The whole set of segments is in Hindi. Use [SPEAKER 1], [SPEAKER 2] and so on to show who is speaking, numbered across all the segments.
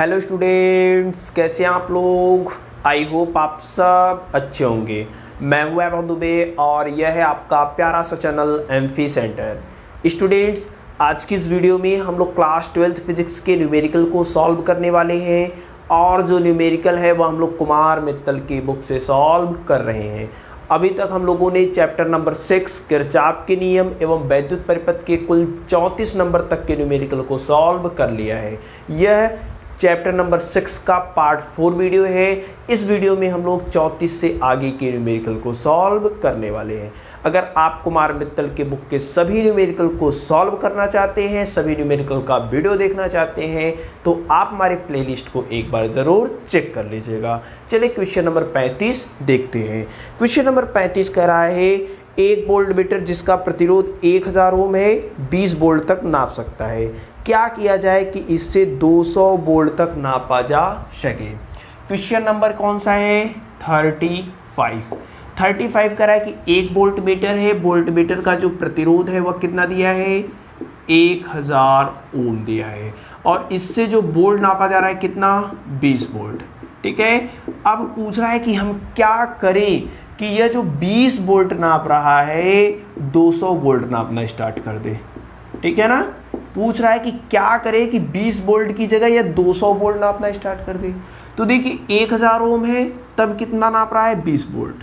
[SPEAKER 1] हेलो स्टूडेंट्स, कैसे हैं आप लोग। आई होप आप सब अच्छे होंगे। मैं हूं वैभव दुबे और यह है आपका प्यारा सा चैनल एमफी सेंटर। स्टूडेंट्स, आज की इस वीडियो में हम लोग क्लास 12th फिजिक्स के न्यूमेरिकल को सॉल्व करने वाले हैं और जो न्यूमेरिकल है वह हम लोग कुमार मित्तल की बुक से सॉल्व कर रहे हैं। अभी तक हम लोगों ने चैप्टर नंबर 6 किरचॉफ के नियम एवं वैद्युत परिपथ के कुल 34 नंबर तक के न्यूमेरिकल को सॉल्व कर लिया है। यह चैप्टर नंबर 6 का पार्ट 4 वीडियो है। इस वीडियो में हम लोग 34 से आगे के न्यूमेरिकल को सॉल्व करने वाले हैं। अगर आप कुमार मित्तल के बुक के सभी न्यूमेरिकल को सॉल्व करना चाहते हैं, सभी न्यूमेरिकल का वीडियो देखना चाहते हैं, तो आप हमारे प्लेलिस्ट को एक बार ज़रूर चेक कर लीजिएगा। चलिए क्वेश्चन नंबर 35 देखते हैं। क्वेश्चन नंबर 35 कह रहा है एक वोल्ट मीटर जिसका प्रतिरोध 1000 ओम है 20 वोल्ट तक नाप सकता है। क्या किया जाए कि इससे 200 वोल्ट तक नापा जा सके। क्वेश्चन नंबर कौन सा है? 35 कह रहा है कि एक वोल्ट मीटर है, वोल्ट मीटर का जो प्रतिरोध है वह कितना दिया है? 1000 ओम दिया है और इससे जो वोल्ट नापा जा रहा है कितना? 20 वोल्ट। ठीक है, अब पूछ रहा है कि हम क्या करें कि यह जो 20 वोल्ट नाप रहा है 200 वोल्ट नापना स्टार्ट कर दे। ठीक है ना, पूछ रहा है कि क्या करें कि 20 वोल्ट की जगह यह 200 वोल्ट नापना स्टार्ट कर दे। तो देखिए 1000 ओम है, तब कितना नाप रहा है? 20 वोल्ट।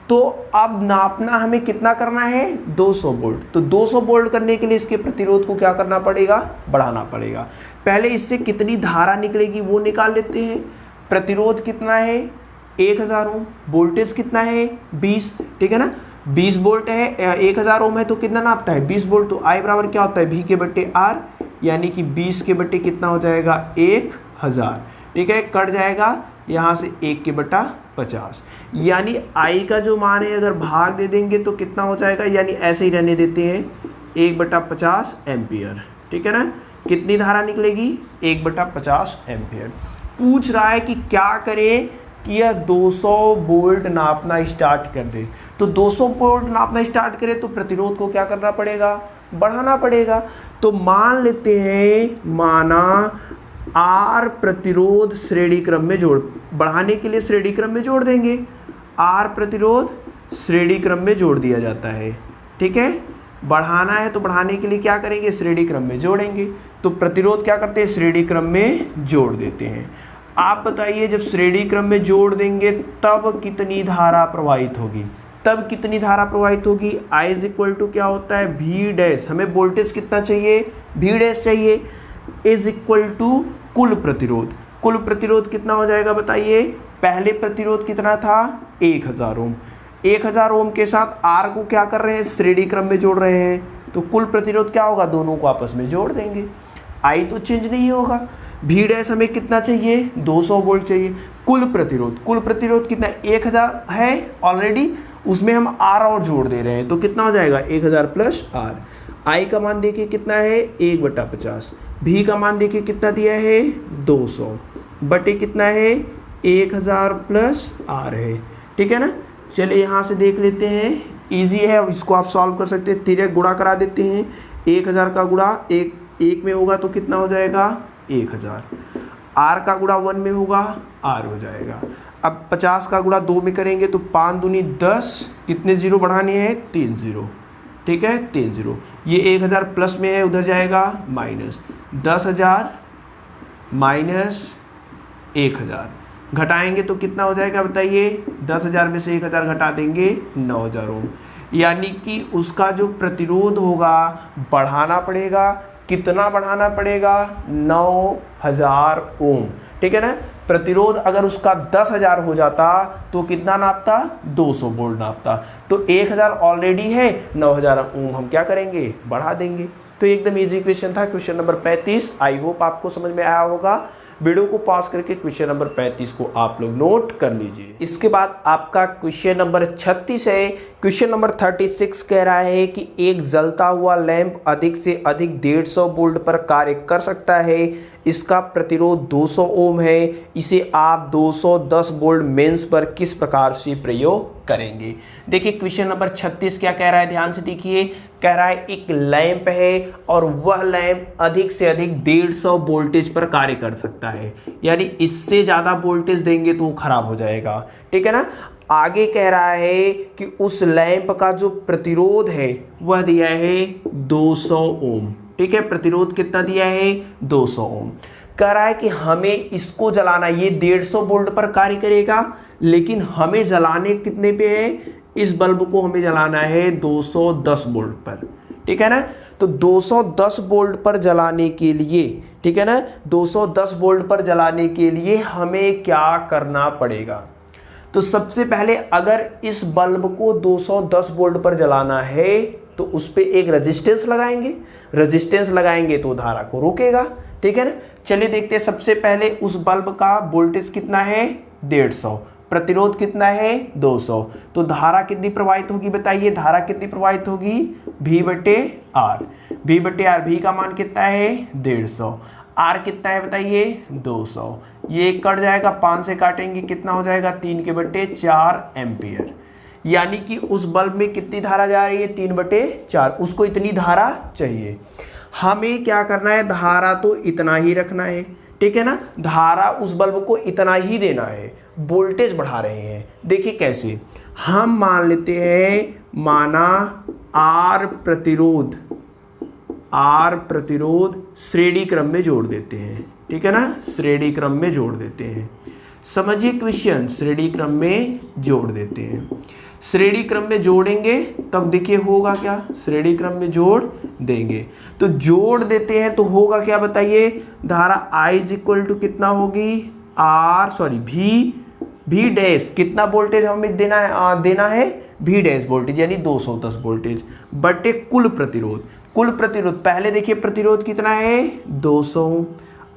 [SPEAKER 1] तो अब नापना हमें कितना करना है? 200 वोल्ट। तो 200 वोल्ट करने के लिए इसके प्रतिरोध को क्या करना पड़ेगा? बढ़ाना पड़ेगा। पहले इससे कितनी धारा निकलेगी वो निकाल लेते हैं। प्रतिरोध कितना है? 1000 ओम। वोल्टेज कितना है? 20। ठीक है ना, 20 वोल्ट है, 1000 ओम है तो कितना नापता है? 20 वोल्ट। तो आई बराबर क्या होता है? V के बट्टे R, यानी कि 20 के बट्टे कितना हो जाएगा? 1000। ठीक है, कट जाएगा यहाँ से 1 के बटा 50, यानी I का जो मान है अगर भाग दे देंगे तो कितना हो जाएगा? यानी ऐसे ही रहने देते हैं, 1/50 एम्पियर। ठीक है ना, कितनी धारा निकलेगी? 1/50 एम्पियर। पूछ रहा है कि क्या करें कि यह 200 वोल्ट नापना स्टार्ट कर दे। तो 200 वोल्ट नापना स्टार्ट करे तो प्रतिरोध को क्या करना पड़ेगा? बढ़ाना पड़ेगा। तो मान लेते हैं, माना R प्रतिरोध श्रेणी क्रम में बढ़ाने के लिए श्रेणी क्रम में जोड़ देंगे। R प्रतिरोध श्रेणी क्रम में जोड़ दिया जाता है। ठीक है, बढ़ाना है तो बढ़ाने के लिए क्या करेंगे? श्रेणी क्रम में जोड़ेंगे। तो प्रतिरोध क्या करते हैं? श्रेणी क्रम में जोड़ देते हैं। आप बताइए, जब श्रेणी क्रम में जोड़ देंगे तब कितनी धारा प्रवाहित होगी? तब कितनी धारा प्रवाहित होगी? I इज इक्वल टू क्या होता है? V dash. हमें वोल्टेज कितना चाहिए? V डैश चाहिए, इज इक्वल टू कुल प्रतिरोध। कुल प्रतिरोध कितना हो जाएगा बताइए? पहले प्रतिरोध कितना था? 1000 ओम। 1000 ओम के साथ R को क्या कर रहे हैं? श्रेणी क्रम में जोड़ रहे हैं। तो कुल प्रतिरोध क्या होगा? दोनों को आपस में जोड़ देंगे। I तो चेंज नहीं होगा। V डैश हमें कितना चाहिए? 200 वोल्ट चाहिए। कुल प्रतिरोध कितना? 1000 है ऑलरेडी, उसमें हम R और जोड़ दे रहे हैं तो कितना हो जाएगा? 1000 प्लस R। I का मान देखिए कितना है? 1/50। V का मान देखिए कितना दिया है? 200 बटे कितना है? 1000 प्लस R है। ठीक है ना, चलिए यहाँ से देख लेते हैं, इजी है, अब इसको आप सॉल्व कर सकते हैं। तिर्यक गुणा करा देते हैं। 1000 का गुणा एक में होगा तो कितना हो जाएगा? 1000। R का गुणा 1 में होगा, R हो जाएगा। अब 50 का गुणा 2 में करेंगे तो 5 दूनी 10, कितने जीरो बढ़ाने हैं? 3 जीरो। ठीक है, 3 जीरो। ये 1000 प्लस में है, उधर जाएगा माइनस। 10,000 माइनस 1000 घटाएंगे तो कितना हो जाएगा बताइए? 10,000 में से 1000 घटा देंगे 9000 ओम, यानी कि उसका जो प्रतिरोध होगा बढ़ाना पड़ेगा। कितना बढ़ाना पड़ेगा? 9000 ओम। ठीक है ना, प्रतिरोध अगर उसका 10,000 हो जाता तो कितना नापता? 200 वोल्ट नापता। तो 1000 ऑलरेडी है, 9000 ओम हम क्या करेंगे? बढ़ा देंगे। तो एकदम इजी क्वेश्चन था, क्वेश्चन नंबर 35। आई होप आपको समझ में आया होगा। वीडियो को पॉज करके क्वेश्चन नंबर 35 को आप लोग नोट कर लीजिए। इसके बाद आपका क्वेश्चन नंबर 36 है। क्वेश्चन नंबर 36 कह रहा है कि एक जलता हुआ लैंप अधिक से अधिक 150 वोल्ट पर कार्य कर सकता है। इसका प्रतिरोध 200 ओम है। इसे आप 210 वोल्ट मेंस पर किस प्रकार से प्रयोग करेंगे। देखिए क्वेश्चन नंबर 36 क्या कह रहा है, ध्यान से देखिए। कह रहा है एक लैंप है और वह लैंप अधिक से अधिक 150 वोल्टेज पर कार्य कर सकता है, यानी इससे ज़्यादा वोल्टेज देंगे तो वो खराब हो जाएगा, ठीक है ना। आगे कह रहा है कि उस लैंप का जो प्रतिरोध है वह दिया है 200 ओम, ठीक है। प्रतिरोध कितना दिया है, 200 ओम। कह रहा है कि हमें इसको जलाना, ये 150 वोल्ट पर कार्य करेगा, लेकिन हमें जलाने कितने पे है, इस बल्ब को हमें जलाना है 210 वोल्ट पर, ठीक है ना। तो 210 वोल्ट पर जलाने के लिए, ठीक है ना, 210 वोल्ट पर जलाने के लिए हमें क्या करना पड़ेगा। तो सबसे पहले अगर इस बल्ब को 210 वोल्ट पर जलाना है तो उस पर एक रेजिस्टेंस लगाएंगे, रेजिस्टेंस लगाएंगे तो धारा को रोकेगा, ठीक है ना। चलिए देखते हैं, सबसे पहले उस बल्ब का वोल्टेज कितना है 150, प्रतिरोध कितना है 200, तो धारा कितनी प्रवाहित होगी बताइए, धारा कितनी प्रवाहित होगी, V/R। V/R, V का मान कितना है 150, R कितना है बताइए 200, ये कट जाएगा, 5 से काटेंगे कितना हो जाएगा 3/4 एम्पियर, यानी कि उस बल्ब में कितनी धारा जा रही है 3/4, उसको इतनी धारा चाहिए। हमें क्या करना है, धारा तो इतना ही रखना है, ठीक है ना, धारा उस बल्ब को इतना ही देना है, वोल्टेज बढ़ा रहे हैं। देखिए कैसे, हम मान लेते हैं, माना आर प्रतिरोध श्रेणी क्रम में जोड़ देते हैं, ठीक है ना, श्रेणी क्रम में जोड़ देते हैं। समझिए क्वेश्चन, श्रेणी क्रम में जोड़ देते हैं, श्रेणी क्रम में जोड़ेंगे तब देखिए होगा क्या, श्रेणी क्रम में जोड़ देंगे तो जोड़ देते हैं तो होगा क्या बताइए, धारा I = कितना होगी, V डैश कितना वोल्टेज हमें देना है V डैश वोल्टेज, यानी 210 वोल्टेज बटे कुल प्रतिरोध, पहले देखिए प्रतिरोध कितना है 200,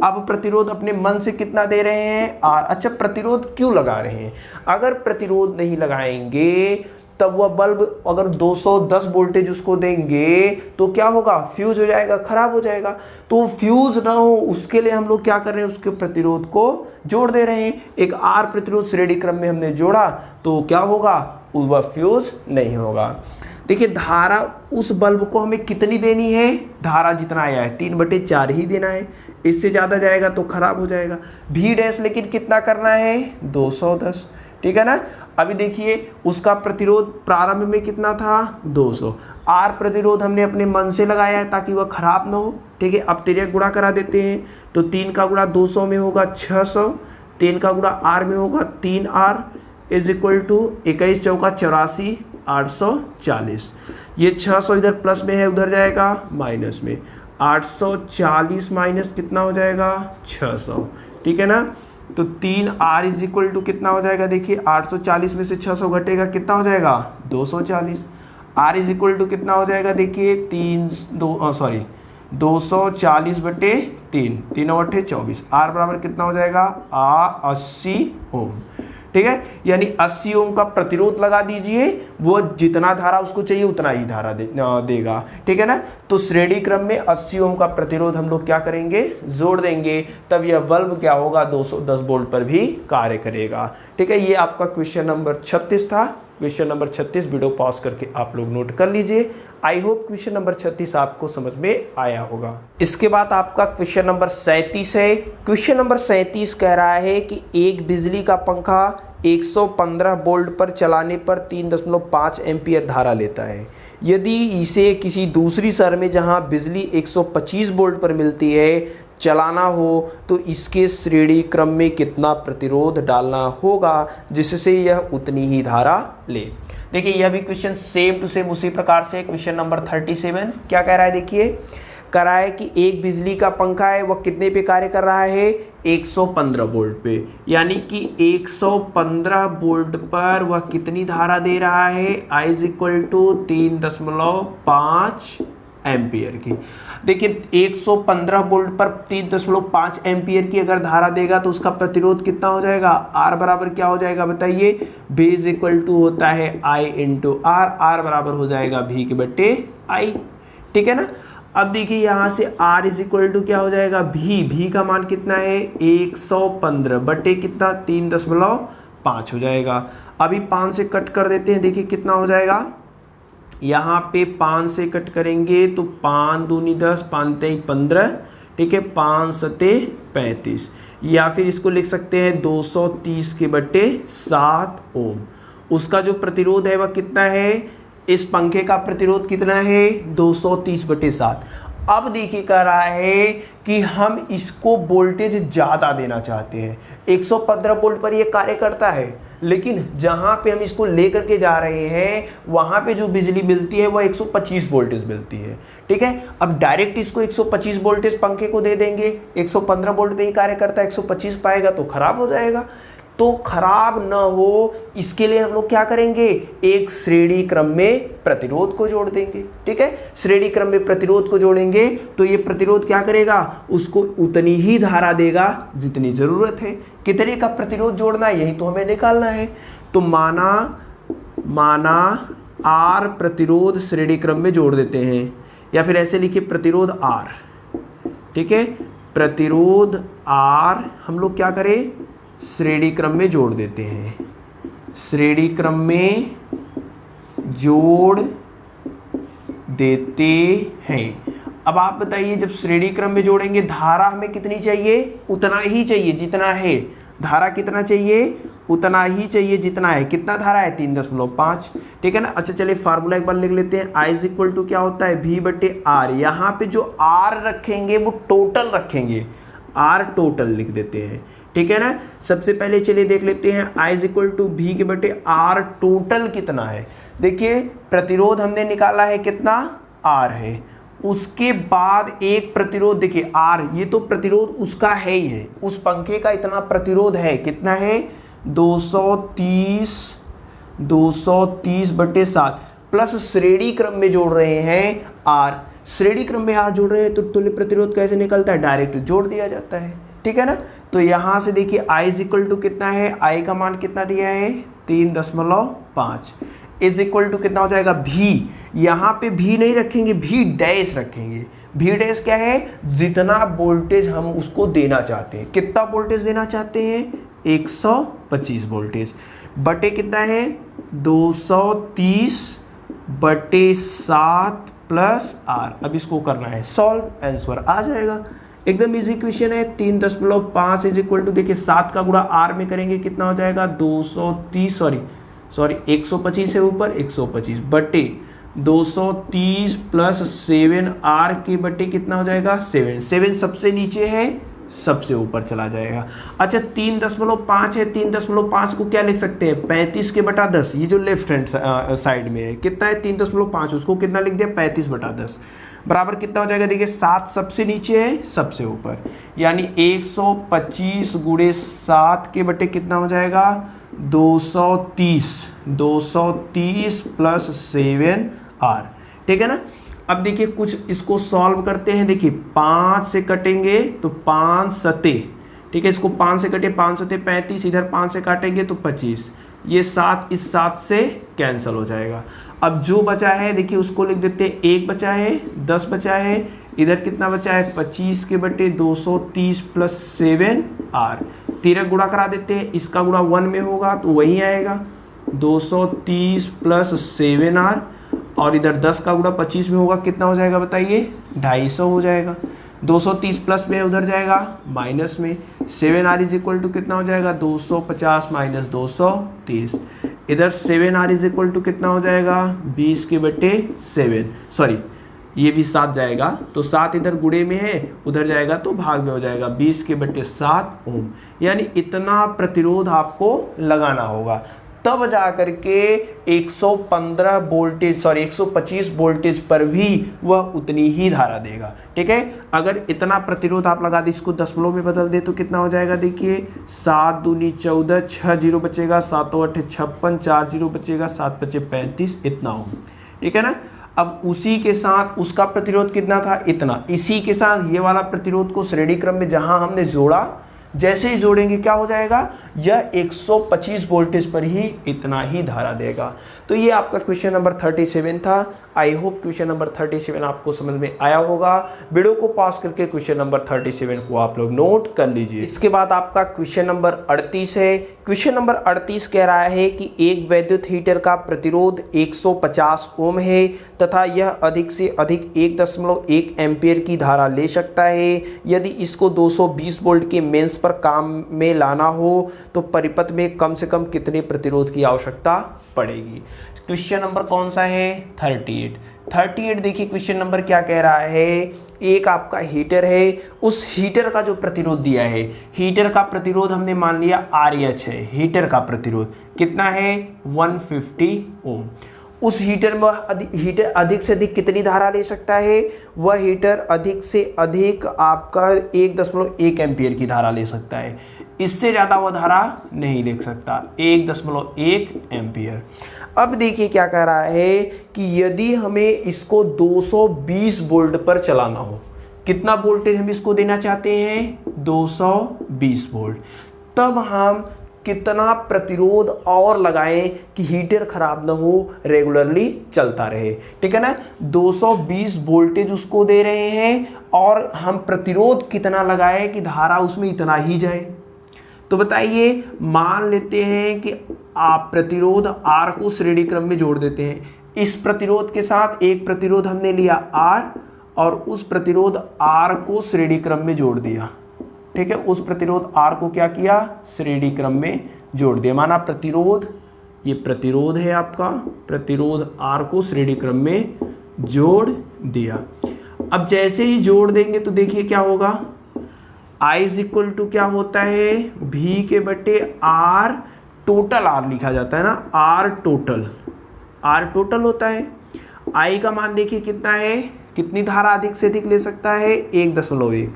[SPEAKER 1] अब प्रतिरोध अपने मन से कितना दे रहे हैं R। अच्छा, प्रतिरोध क्यों लगा रहे हैं, अगर प्रतिरोध नहीं लगाएंगे तब वह बल्ब, अगर 210 वोल्टेज उसको देंगे तो क्या होगा, फ्यूज हो जाएगा, खराब हो जाएगा। तो फ्यूज ना हो उसके लिए हम लोग क्या कर रहे हैं, उसके प्रतिरोध को जोड़ दे रहे हैं। एक R प्रतिरोध श्रेणी क्रम में हमने जोड़ा तो क्या होगा, वह फ्यूज नहीं होगा। देखिए धारा उस बल्ब को हमें कितनी देनी है, धारा जितना आया है 3/4 ही देना है, इससे ज़्यादा जाएगा तो खराब हो जाएगा। V डैश लेकिन कितना करना है 210, ठीक है ना। अभी देखिए उसका प्रतिरोध प्रारंभ में कितना था 200, R प्रतिरोध हमने अपने मन से लगाया है ताकि वह खराब ना हो, ठीक है। अब तिर्यक गुणा करा देते हैं, तो 3 का गुणा 200 में होगा 600, 3 का गुणा R में होगा 3R = 21 चौका 84, 840। ये 600 इधर प्लस में है, उधर जाएगा माइनस में, 840 माइनस कितना हो जाएगा 600, ठीक है ना। तो 3R = कितना हो जाएगा, देखिए 840 में से 600 घटेगा कितना हो जाएगा 240, R = कितना हो जाएगा, देखिए 240/3, 3×8 = 24, R बराबर कितना हो जाएगा 80 ओम, ठीक है। यानी 80 ओम का प्रतिरोध लगा दीजिए, वो जितना धारा उसको चाहिए उतना ही धारा देगा, ठीक है ना। तो श्रेणी क्रम में 80 ओम का प्रतिरोध हम लोग क्या करेंगे, जोड़ देंगे, तब यह बल्ब क्या होगा 210 वोल्ट पर भी कार्य करेगा, ठीक है। ये आपका क्वेश्चन नंबर 36 था। क्वेश्चन नंबर 36 वीडियो पॉज करके आप लोग नोट कर लीजिए। आई होप क्वेश्चन नंबर 36 आपको समझ में आया होगा। इसके बाद आपका क्वेश्चन नंबर 37 है। क्वेश्चन नंबर 37 कह रहा है कि एक बिजली का पंखा 115 वोल्ट पर चलाने पर 3.5 एम्पियर धारा लेता है। यदि इसे किसी दूसरी शहर में जहां बिजली 125 वोल्ट पर मिलती है चलाना हो तो इसके श्रेणी क्रम में कितना प्रतिरोध डालना होगा जिससे यह उतनी ही धारा ले। देखिए यह भी क्वेश्चन सेम टू सेम उसी प्रकार से क्वेश्चन नंबर 37 क्या कह रहा है, देखिए कह रहा है कि एक बिजली का पंखा है वह कितने पे कार्य कर रहा है 115 वोल्ट पे, यानी कि 115 वोल्ट पर वह कितनी धारा दे रहा है I = 3.5 एम्पियर की। देखिए 115 वोल्ट पर 3.5 एम्पियर की अगर धारा देगा तो उसका प्रतिरोध कितना हो जाएगा, R बराबर क्या हो जाएगा बताइए, V = होता है I × R, R बराबर हो जाएगा V/I, ठीक है ना। अब देखिए यहाँ से R = क्या हो जाएगा V का मान कितना है 115 बटे कितना 3.5 हो जाएगा। अभी 5 से कट कर देते हैं, देखिए कितना हो जाएगा। यहाँ पे 5 से कट करेंगे तो 5 दूनी 10, 5 तेई 15, ठीक है, 5 सते 35, या फिर इसको लिख सकते हैं 230 के बटे 7 ओम। उसका जो प्रतिरोध है वह कितना है, इस पंखे का प्रतिरोध कितना है 230 बटे 7। अब देखिए कह रहा है कि हम इसको वोल्टेज ज़्यादा देना चाहते हैं। 115 वोल्ट पर ये कार्य करता है, लेकिन जहाँ पे हम इसको लेकर के जा रहे हैं वहाँ पे जो बिजली मिलती है वह 125 वोल्टेज मिलती है, ठीक है। अब डायरेक्ट इसको 125 वोल्टेज पंखे को दे देंगे, 115 वोल्ट पे ही कार्य करता है, 125 पाएगा तो खराब हो जाएगा। तो खराब न हो इसके लिए हम लोग क्या करेंगे, एक श्रेणी क्रम में प्रतिरोध को जोड़ देंगे, ठीक है। श्रेणी क्रम में प्रतिरोध को जोड़ेंगे तो ये प्रतिरोध क्या करेगा, उसको उतनी ही धारा देगा जितनी जरूरत है। कितने का प्रतिरोध जोड़ना है यही तो हमें निकालना है। तो माना आर प्रतिरोध श्रेणी क्रम में जोड़ देते हैं, या फिर ऐसे लिखिए प्रतिरोध आर, ठीक है। प्रतिरोध आर हम लोग क्या करें, श्रेणी क्रम में जोड़ देते हैं, श्रेणी क्रम में जोड़ देते हैं। अब आप बताइए जब श्रेणी क्रम में जोड़ेंगे धारा हमें कितनी चाहिए, उतना ही चाहिए जितना है। धारा कितना चाहिए, उतना ही चाहिए जितना है। कितना धारा है 3.5, ठीक है ना। अच्छा चलिए फार्मूला एक बार लिख लेते हैं। I इज इक्वल टू क्या होता है V बटे आर। यहाँ पे जो आर रखेंगे वो टोटल रखेंगे, आर टोटल लिख देते हैं, ठीक है ना। सबसे पहले चलिए देख लेते हैं I is equal to V के बटे आर टोटल कितना है। देखिए प्रतिरोध हमने निकाला है कितना, आर है। उसके बाद एक प्रतिरोध देखिए आर, ये तो प्रतिरोध उसका है ही है, उस पंखे का इतना प्रतिरोध है, कितना है 230 बटे 7, प्लस श्रेणी क्रम में जोड़ रहे हैं आर। श्रेणी क्रम में आर जोड़ रहे हैं तो तुल्य प्रतिरोध कैसे निकलता है, डायरेक्ट जोड़ दिया जाता है, ठीक है ना। तो यहाँ से देखिए I इज इक्वल टू कितना है, I का मान कितना दिया है 3.5, इज इक्वल टू कितना हो जाएगा V। यहाँ पे V नहीं रखेंगे, V डैश रखेंगे। V डैश क्या है, जितना वोल्टेज हम उसको देना चाहते हैं। कितना वोल्टेज देना चाहते हैं 125 वोल्टेज, बटे कितना है 230 बटे 7 प्लस आर। अब इसको करना है सॉल्व, आंसर आ जाएगा। एकदम इजी क्वेश्चन है। 3.5 इज इक्वल टू देखिए 7 का गुणा आर में करेंगे कितना हो जाएगा 230, सॉरी 125 है ऊपर, 125 बटे 230 प्लस 7 आर के बटे कितना हो जाएगा 7 सबसे नीचे है, सबसे ऊपर चला जाएगा। अच्छा 3.5 है, 3.5 को क्या लिख सकते हैं 35 के बटा 10। ये जो लेफ्ट हैंड साइड में है कितना है 3.5, उसको कितना लिख दिया 35 बटा 10, बराबर कितना हो जाएगा देखिए 7 सबसे नीचे है, सबसे ऊपर, यानी 125 गुणे 7 के बटे कितना हो जाएगा 230 प्लस 7 आर, ठीक है ना। अब देखिए कुछ इसको सॉल्व करते हैं। देखिए 5 से कटेंगे तो 5 सते, ठीक है, इसको 5 से कटे 5 सते 35, इधर 5 से काटेंगे तो 25, ये 7 इस 7 से कैंसिल हो जाएगा। अब जो बचा है देखिए उसको लिख देते हैं, 1 बचा है 10 बचा है, इधर कितना बचा है 25 के बटे 230 प्लस 7 आर। 13 गुणा करा देते हैं, इसका गुणा 1 में होगा तो वही आएगा 230 प्लस 7 आर, और इधर 10 का गुणा 25 में होगा कितना हो जाएगा बताइए 250 हो जाएगा। 230 प्लस में उधर जाएगा माइनस में, 7 आर इज इक्वल टू कितना हो जाएगा 250 माइनस 230, इधर 7 आर इज इक्वल टू कितना हो जाएगा 20 के बटे 7, सॉरी ये भी 7 जाएगा तो 7 इधर गुणे में है, उधर जाएगा तो भाग में हो जाएगा 20 के बटे 7 ओम। यानी इतना प्रतिरोध आपको लगाना होगा, तब जा करके 115 वोल्टेज 125 वोल्टेज पर भी वह उतनी ही धारा देगा, ठीक है। अगर इतना प्रतिरोध आप लगा दें, इसको दशमलव में बदल दे तो कितना हो जाएगा देखिए 7 दूनी 14, 6 जीरो बचेगा, 7 8 56, 4 जीरो बचेगा, 7 5 35, इतना हो, ठीक है ना। अब उसी के साथ उसका प्रतिरोध कितना था इतना, इसी के साथ ये वाला प्रतिरोध को श्रेणी क्रम में जहां हमने जोड़ा, जैसे ही जोड़ेंगे क्या हो जाएगा यह 125 वोल्टेज पर ही इतना ही धारा देगा। तो ये आपका क्वेश्चन नंबर 37 था। आई होप क्वेश्चन नंबर 37 आपको समझ में आया होगा। वीडियो को पॉज करके क्वेश्चन नंबर 37 को आप लोग नोट कर लीजिए। इसके बाद आपका क्वेश्चन नंबर 38 है। क्वेश्चन नंबर 38 कह रहा है कि एक वैद्युत हीटर का प्रतिरोध 150 ओम है तथा यह अधिक से अधिक 1.1 एम्पीयर की धारा ले सकता है। यदि इसको 220 वोल्ट के मेंस पर काम में लाना हो तो परिपथ में कम से कम कितने प्रतिरोध की आवश्यकता पड़ेगी। क्वेश्चन नंबर कौन सा है? 38। देखिए क्वेश्चन नंबर क्या कह रहा है। एक आपका हीटर है, उस हीटर का जो प्रतिरोध दिया है, हीटर का प्रतिरोध हमने मान लिया RH है। हीटर का प्रतिरोध कितना है? 150 ओम। उस हीटर में हीटर अधिक से अधिक कितनी धारा ले सकता है? वह हीटर अधिक से अधिक आपका 1.1 एम्पीयर की धारा ले सकता है। इससे ज़्यादा वह धारा नहीं ले सकता, 1.1 एम्पीयर। अब देखिए क्या कह रहा है कि यदि हमें इसको 220 वोल्ट पर चलाना हो, कितना वोल्टेज हम इसको देना चाहते हैं? 220 वोल्ट। तब हम कितना प्रतिरोध और लगाएं कि हीटर खराब ना हो, रेगुलरली चलता रहे। ठीक है ना? 220 वोल्टेज उसको दे रहे हैं और हम प्रतिरोध कितना लगाएं कि धारा उसमें इतना ही जाए। तो बताइए, मान लेते हैं कि आप प्रतिरोध R को श्रेणी क्रम में जोड़ देते हैं। इस प्रतिरोध के साथ एक प्रतिरोध हमने लिया R और उस प्रतिरोध R को श्रेणी क्रम में जोड़ दिया। ठीक है, उस प्रतिरोध R को क्या किया? श्रेणी क्रम में जोड़ दिया। माना प्रतिरोध, ये प्रतिरोध है आपका, प्रतिरोध R को श्रेणी क्रम में जोड़ दिया। अब जैसे ही जोड़ देंगे तो देखिए क्या होगा। I इज इक्वल टू क्या होता है? V के बटे R टोटल R लिखा जाता है ना, R टोटल होता है। I का मान देखिए कितना है, कितनी धारा अधिक से अधिक ले सकता है? 1.1।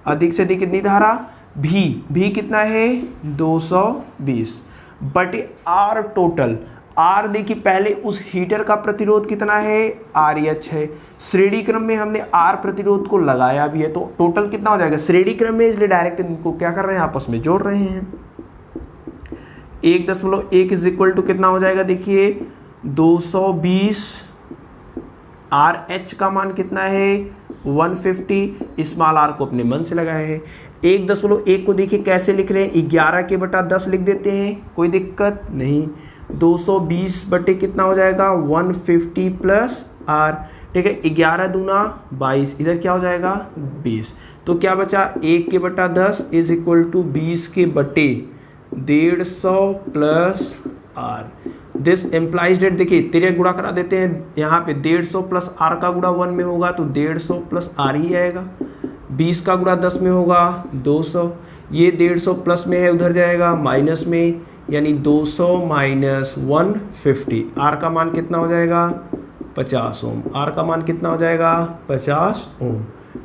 [SPEAKER 1] अधिक से अधिक कितनी धारा? V कितना है? 220 बटे R टोटल। R देखिए पहले उस हीटर का प्रतिरोध कितना है? RH है। श्रेणी क्रम में हमने R प्रतिरोध को लगाया भी है, तो टोटल कितना हो जाएगा? श्रेणी क्रम में, इसलिए डायरेक्ट इनको क्या कर रहे हैं? आपस में जोड़ रहे हैं। 1.1 इज इक्वल टू कितना हो जाएगा? देखिए 220। RH का मान कितना है? 150। स्मॉल r को अपने मन से लगाए हैं। 1.1 को देखिए कैसे लिख रहे हैं? 11 के बटा 10 लिख देते हैं, कोई दिक्कत नहीं। 220 बटे कितना हो जाएगा? 150 प्लस R। ठीक है, 11 दूना 22, इधर क्या हो जाएगा? 20। तो क्या बचा? 1 के बटा 10 इज इक्वल टू 20 के बटे 150 plus R। This implies that, देखिए तेरे गुणा करा देते हैं। यहाँ पे 150 प्लस R का गुणा 1 में होगा तो 150 प्लस R ही आएगा। 20 का गुणा 10 में होगा 200। ये 150 प्लस में है, उधर जाएगा माइनस में, यानी 200 माइनस 150। R का मान कितना हो जाएगा? 50 ओम। R का मान कितना हो जाएगा? 50 ओम।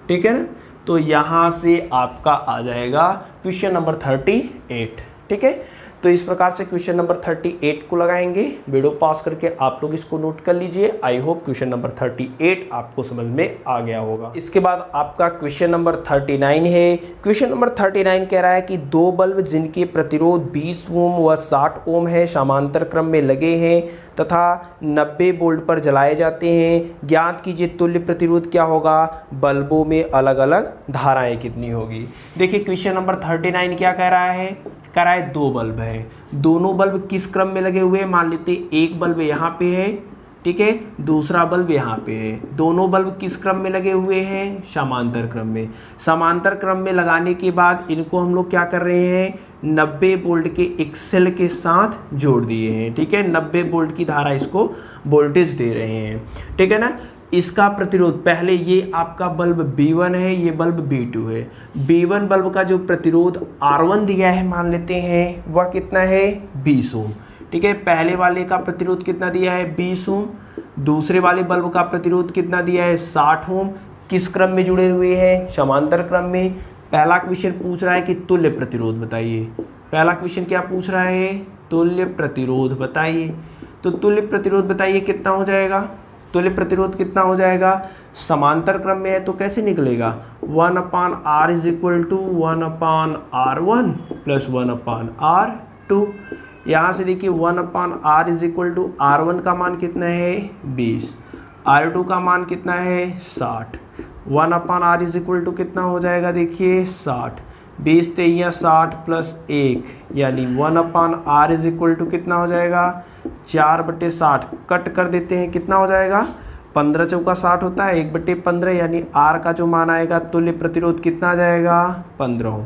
[SPEAKER 1] ठीक है ना? तो यहाँ से आपका आ जाएगा क्वेश्चन नंबर 38। ठीक है, तो इस प्रकार से क्वेश्चन नंबर 38 को लगाएंगे। वीडियो पॉज करके आप लोग इसको नोट कर लीजिए। आई होप क्वेश्चन नंबर 38 आपको समझ में आ गया होगा। इसके बाद आपका क्वेश्चन नंबर 39 है। क्वेश्चन नंबर 39 कह रहा है कि दो बल्ब जिनके प्रतिरोध 20 ओम व 60 ओम है समांतर क्रम में लगे हैं तथा 90 वोल्ट पर जलाए जाते हैं। ज्ञात कीजिए तुल्य प्रतिरोध क्या होगा, बल्बों में अलग अलग धाराएं कितनी होगी। देखिए क्वेश्चन नंबर 39 क्या कह रहा है? कह रहा है दो बल्ब है, दोनों बल्ब किस क्रम में लगे हुए हैं? मान लेते एक बल्ब यहाँ पे है, ठीक है, दूसरा बल्ब यहाँ पे है। दोनों बल्ब किस क्रम में लगे हुए हैं? समांतर क्रम में। समांतर क्रम में लगाने के बाद इनको हम लोग क्या कर रहे हैं? 90 वोल्ट के एक सेल के साथ जोड़ दिए हैं। ठीक है, 90 वोल्ट की धारा इसको वोल्टेज दे रहे हैं। ठीक है ना? इसका प्रतिरोध, पहले ये आपका बल्ब B1 है, ये बल्ब B2 है। B1 बल्ब का जो प्रतिरोध R1 दिया है मान लेते हैं, वह कितना है? 20 ओम। ठीक है, पहले वाले का प्रतिरोध कितना दिया है? 20 ओम। दूसरे वाले बल्ब का प्रतिरोध कितना दिया है? 60 ओम। किस क्रम में जुड़े हुए हैं? समांतर क्रम में। पहला क्वेश्चन पूछ रहा है कि तुल्य प्रतिरोध बताइए। पहला क्वेश्चन क्या पूछ रहा है? तुल्य प्रतिरोध बताइए। तो तुल्य प्रतिरोध बताइए कितना हो जाएगा? तुल्य प्रतिरोध कितना हो जाएगा? समांतर क्रम में है तो कैसे निकलेगा, 1/r is equal to 1/r1 plus 1/r2। यहाँ से देखिए 1/r is equal to r1 का मान कितना है 20, r2 का मान कितना है 60। 1/r इज इक्वल टू कितना हो जाएगा देखिए 60, 20 तेइया 60 प्लस 1 यानी 1/r इज इक्वल टू कितना हो जाएगा 4/60। कट कर देते हैं, कितना हो जाएगा 15 चौका 60 होता है, 1/15 यानी r का जो मान आएगा तुल्य प्रतिरोध कितना आ जाएगा 15 ओम।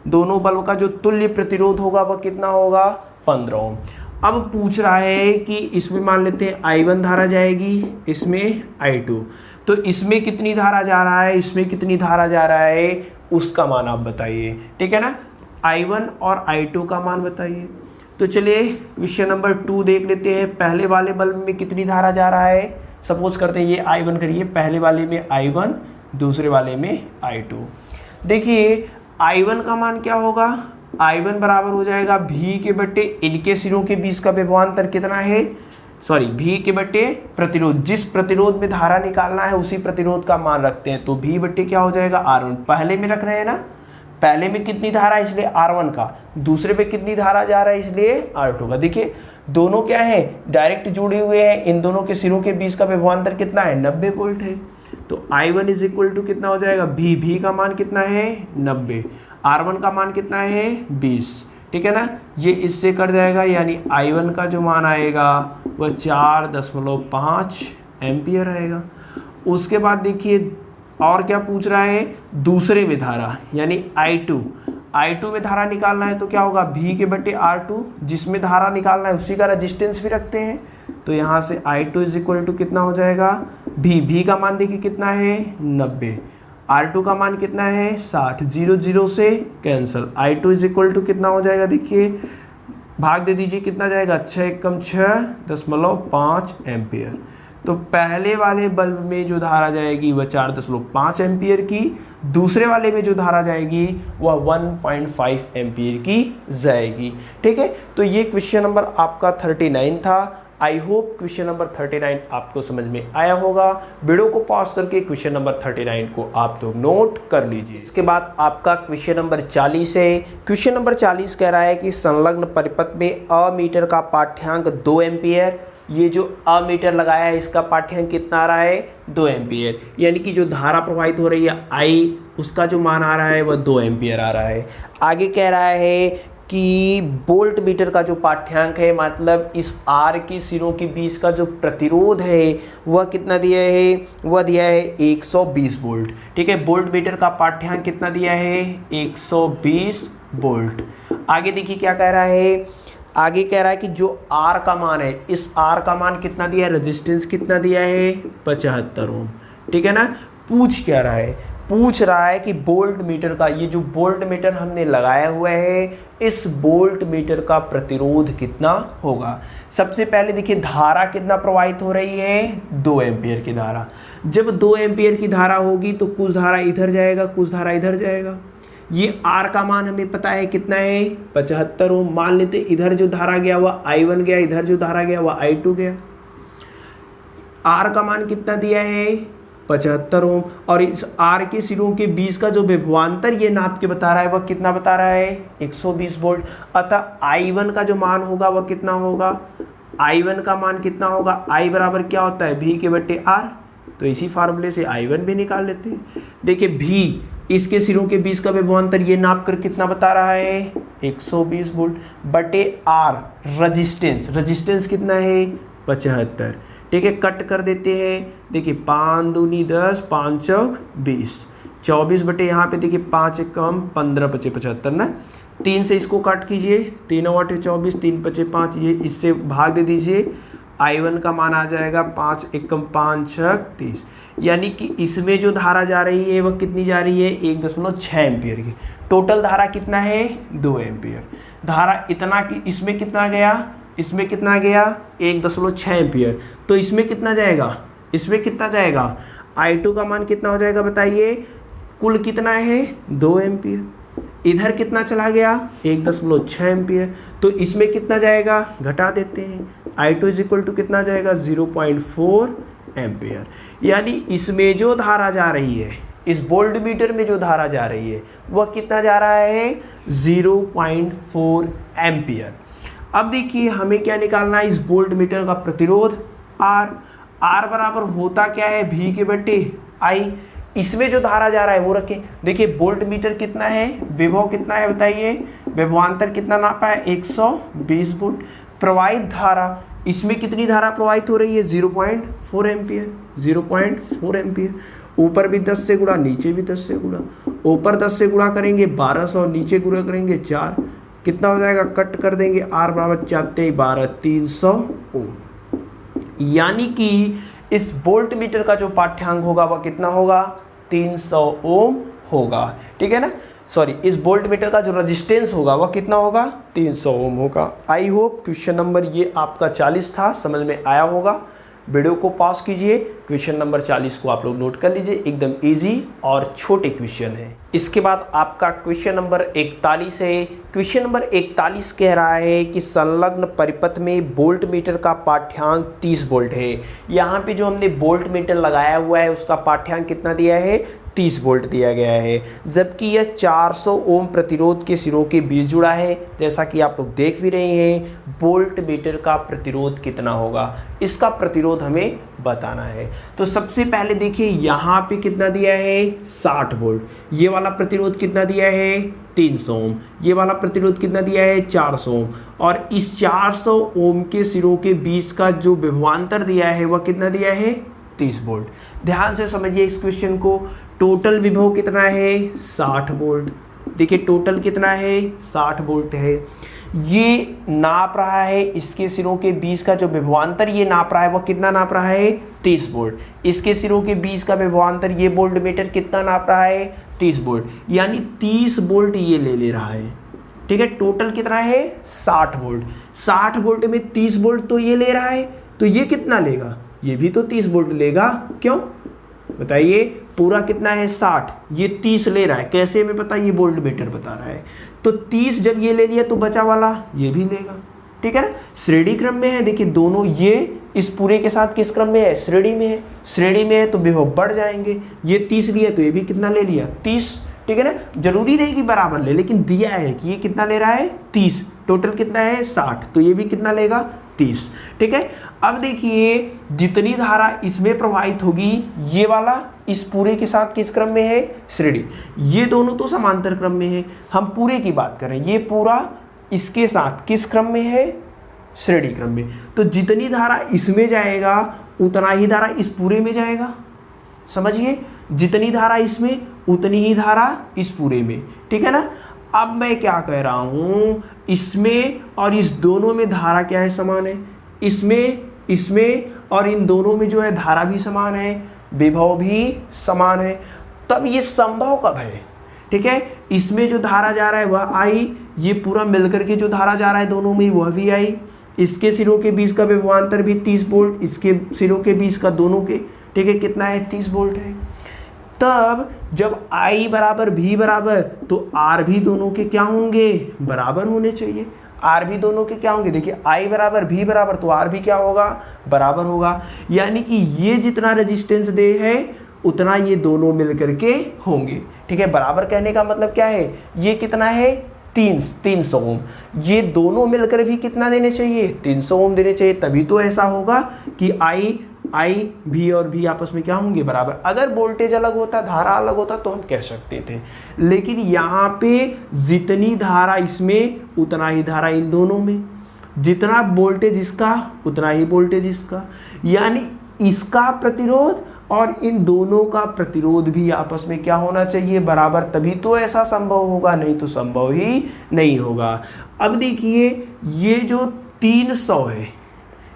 [SPEAKER 1] दोनों बल्ब का जो तुल्य प्रतिरोध होगा वह कितना होगा 15 ओम। अब पूछ रहा है कि इसमें मान लेते हैं I1 धारा जाएगी, इसमें I2, तो इसमें कितनी धारा जा रहा है, इसमें कितनी धारा जा रहा है, उसका मान आप बताइए। ठीक है ना, I1 और I2 का मान बताइए। तो चलिए क्वेश्चन नंबर 2 देख लेते हैं। पहले वाले बल्ब में कितनी धारा जा रहा है, सपोज करते हैं ये I1 करिए, पहले वाले में I1, दूसरे वाले में I2। देखिए I1 का मान क्या होगा, I1 बराबर हो जाएगा V के बट्टे इनके सिरों के बीच का विभवांतर कितना है, सॉरी V के बट्टे प्रतिरोध, जिस प्रतिरोध में धारा निकालना है उसी प्रतिरोध का मान रखते हैं, तो V बट्टे क्या हो जाएगा R1। पहले में रख रहे हैं ना, पहले में कितनी धारा है इसलिए R1 का, दूसरे पे कितनी धारा जा रहा है इसलिए R2 का। देखिए दोनों क्या है डायरेक्ट जुड़े हुए हैं, इन दोनों के सिरों के बीच का विभवांतर कितना है 90 वोल्ट है। तो I1 इज इक्वल टू कितना हो जाएगा V का मान कितना है 90, R1 का मान कितना है 20। ठीक है ना, ये इससे कट जाएगा यानी I1 का जो मान आएगा वह 4.5 एम्पियर आएगा। उसके बाद देखिए और क्या पूछ रहा है, दूसरे में धारा यानी I2 में धारा निकालना है तो क्या होगा V के बट्टे R2, जिसमें धारा निकालना है उसी का रेजिस्टेंस भी रखते हैं, तो यहाँ से I2 इज इक्वल टू कितना हो जाएगा V का मान देखिए कितना है 90, R2 का मान कितना है 60, 0 0 से cancel, I2 is equal to कितना हो जाएगा देखिए भाग दे दीजिए कितना जाएगा 6 एकम 6.5 एम्पियर। तो पहले वाले बल्ब में जो धारा जाएगी वह 4.5 एम्पियर की, दूसरे वाले में जो धारा जाएगी वह 1.5 एम्पियर की जाएगी। ठीक है, तो ये क्वेश्चन नंबर आपका 39 था। आई होप क्वेश्चन नंबर 39 आपको समझ में आया होगा। वीडियो को पॉज करके क्वेश्चन नंबर 39 को आप लोग नोट कर लीजिए। इसके बाद आपका क्वेश्चन नंबर 40 है। क्वेश्चन नंबर 40 कह रहा है कि संलग्न परिपथ में अमीटर का पाठ्यांक 2 एम्पियर, ये जो अमीटर लगाया है इसका पाठ्यांक कितना आ रहा है 2 एम्पियर, यानी कि जो धारा प्रवाहित हो रही है I उसका जो मान आ रहा है वह 2 एम्पियर आ रहा है। आगे कह रहा है कि वोल्ट मीटर का जो पाठ्यांक है, मतलब इस R के सिरों के बीच का जो प्रतिरोध है वह कितना दिया है, वह दिया है 120 वोल्ट। ठीक है, वोल्ट मीटर का पाठ्यांक कितना दिया है 120 वोल्ट। आगे देखिए क्या कह रहा है, आगे कह रहा है कि जो R का मान है, इस R का मान कितना दिया है, रेजिस्टेंस कितना दिया है 75 ओम। ठीक है ना, पूछ रहा है कि वोल्ट मीटर का, ये जो वोल्ट मीटर हमने लगाया हुआ है इस वोल्ट मीटर का प्रतिरोध कितना होगा। सबसे पहले देखिए धारा कितना प्रवाहित हो रही है 2 एम्पियर की धारा। जब 2 एम्पियर की धारा होगी तो कुछ धारा इधर जाएगा, कुछ धारा इधर जाएगा। ये R का मान हमें पता है कितना है 75 ओम। मान लेते इधर जो धारा गया वह I1 गया, इधर जो धारा गया वह I2 गया। R का मान कितना दिया है 75 ओम, और इस R के सिरों के बीच का जो विभवांतर ये नाप के बता रहा है वह कितना बता रहा है 120 वोल्ट। अतः I1 का जो मान होगा वह कितना होगा, I1 का मान कितना होगा, I बराबर क्या होता है V के बट्टे R, तो इसी फार्मूले से I1 भी निकाल लेते हैं। देखिए V इसके सिरों के बीच का विभवांतर ये नाप कर कितना बता रहा है 120 वोल्ट बटे R रेजिस्टेंस कितना है 75। ठीक है, कट कर देते हैं। देखिए 5 दूनी 10, 5 चौक 20, 24 बटे यहाँ पे देखिए 5 कम 15 पचे 75 ना, 3 से इसको काट कीजिए, 3 8 24, 3 पचे 5, ये इससे भाग दे दीजिए। I1 का मान आ जाएगा 5 एकम 5 6 30, यानी कि इसमें जो धारा जा रही है वह कितनी जा रही है 1.6 एम्पियर की। टोटल धारा कितना है 2 एम्पियर। धारा इतना कि इसमें कितना गया, इसमें कितना गया 1.6 एम्पियर, तो इसमें कितना जाएगा, इसमें कितना जाएगा, I2 का मान कितना हो जाएगा बताइए, कुल कितना है 2 एम्पियर। इधर कितना चला गया 1.6 एम्पियर, तो इसमें कितना जाएगा घटा देते हैं। I2 इज इक्वल टू कितना जाएगा 0.4 एम्पियर। यानी इसमें जो धारा जा रही है, इस वोल्ट मीटर में जो धारा जा रही है वह कितना जा रहा है 0.4 एम्पियर। अब देखिए हमें क्या निकालना है, इस वोल्ट मीटर का प्रतिरोध R बराबर होता क्या है V के बटे I। इसमें जो धारा जा रहा है वो रखें। देखिए वोल्ट मीटर कितना है, विभव कितना है बताइए, विभवांतर कितना नापा है 120 वोल्ट। प्रवाहित धारा, इसमें कितनी धारा प्रवाहित हो रही है 0.4 एम्पियर, 0.4 एम्पियर। ऊपर भी 10 से गुणा, नीचे भी 10 से गुणा। ऊपर 10 से गुणा करेंगे 1200, नीचे गुणा करेंगे 4, कितना हो जाएगा, कट कर देंगे, R बराबर 4×12 300 ओम। यानी कि इस वोल्ट मीटर का जो पाठ्यांक होगा वह कितना होगा 300 ओम होगा। ठीक है ना, सॉरी, इस वोल्ट मीटर का जो रेजिस्टेंस होगा वह कितना होगा 300 ओम होगा। आई होप क्वेश्चन नंबर ये आपका 40 था, समझ में आया होगा। वीडियो को पॉज कीजिए, क्वेश्चन नंबर 40 को आप लोग नोट कर लीजिए, एकदम इजी और छोटे क्वेश्चन है। इसके बाद आपका क्वेश्चन नंबर 41 है। क्वेश्चन नंबर 41 कह रहा है कि संलग्न परिपथ में वोल्ट मीटर का पाठ्यांक 30 वोल्ट है। यहाँ पे जो हमने वोल्ट मीटर लगाया हुआ है उसका पाठ्यांक कितना दिया है 30 वोल्ट दिया गया है, जबकि यह 400 ओम प्रतिरोध के सिरों के बीच जुड़ा है। जैसा कि आप लोग देख भी रहे हैं, वोल्ट मीटर का प्रतिरोध कितना होगा, इसका प्रतिरोध हमें बताना है। तो सबसे पहले देखिए यहाँ पे कितना दिया है 60 वोल्ट, ये वाला प्रतिरोध कितना दिया है 300 ओम, ये वाला प्रतिरोध कितना दिया है 400 ओम, और इस 400 ओम के सिरों के बीच का जो विभवांतर दिया है वह कितना दिया है 30 वोल्ट। ध्यान से समझिए इस क्वेश्चन को। टोटल विभव कितना है 60 वोल्ट। देखिए टोटल कितना है 60 वोल्ट है। ये नाप रहा है इसके सिरों के बीच का जो विभवांतर ये नाप रहा है वह कितना नाप रहा है 30 वोल्ट। इसके सिरों के बीच का विभवांतर ये वोल्ट मीटर कितना नाप रहा है 30 वोल्ट, यानी 30 वोल्ट ये ले रहा है। ठीक है, टोटल कितना है 60 वोल्ट। 60 वोल्ट में 30 वोल्ट तो ये ले रहा है, तो ये कितना लेगा, ये भी तो 30 वोल्ट लेगा। क्यों बताइए, पूरा कितना है 60, ये 30 ले रहा है, कैसे हमें पता, ये वोल्ट मीटर बता रहा है। तो 30 जब ये ले लिया तो बचा वाला ये भी लेगा। ठीक है ना, श्रेणी क्रम में है। देखिए दोनों ये इस पूरे के साथ किस क्रम में है, श्रेणी में है। श्रेणी में है तो विभव बढ़ जाएंगे। ये 30 लिया तो ये भी कितना ले लिया 30। ठीक है ना, जरूरी नहीं कि बराबर ले, लेकिन दिया है कि ये कितना ले रहा है 30, टोटल कितना है 60, तो ये भी कितना लेगा 30। ठीक है, अब देखिए जितनी धारा इसमें प्रवाहित होगी, ये वाला इस पूरे के साथ किस क्रम में है, श्रेणी। ये दोनों तो समांतर क्रम में है, हम पूरे की बात करें, ये पूरा इसके साथ किस क्रम में है, श्रेणी क्रम में। तो जितनी धारा इसमें जाएगा उतना ही धारा इस पूरे में जाएगा। समझिए, जितनी धारा इसमें उतनी ही धारा इस पूरे में। ठीक है ना। अब मैं क्या कह रहा हूं, इसमें और इस दोनों में धारा क्या है, समान है। इसमें और इन दोनों में जो है धारा भी समान है, विभव भी समान है। तब ये संभव कब है। ठीक है, इसमें जो धारा जा रहा है वह आई, ये पूरा मिलकर के जो धारा जा रहा है दोनों में वह भी आई। इसके सिरों के बीच का विभवांतर भी 30 वोल्ट, इसके सिरों के बीच का दोनों के, ठीक है, कितना है 30 वोल्ट है। तब जब I बराबर V बराबर, तो R भी दोनों के क्या होंगे, बराबर होने चाहिए। R भी दोनों के क्या होंगे, देखिए I बराबर V बराबर, तो R भी क्या होगा, बराबर होगा। यानी कि ये जितना रेजिस्टेंस दे है उतना ये दोनों मिलकर के होंगे। ठीक है, बराबर कहने का मतलब क्या है, ये कितना है 300 ओम, ये दोनों मिलकर भी कितना देने चाहिए 300 ओम देने चाहिए। तभी तो ऐसा होगा कि I V और V आपस में क्या होंगे, बराबर। अगर वोल्टेज अलग होता, धारा अलग होता तो हम कह सकते थे, लेकिन यहाँ पे जितनी धारा इसमें उतना ही धारा इन दोनों में, जितना वोल्टेज इसका उतना ही वोल्टेज इसका, यानी इसका प्रतिरोध और इन दोनों का प्रतिरोध भी आपस में क्या होना चाहिए, बराबर। तभी तो ऐसा संभव होगा, नहीं तो संभव ही नहीं होगा। अब देखिए ये जो 300 है,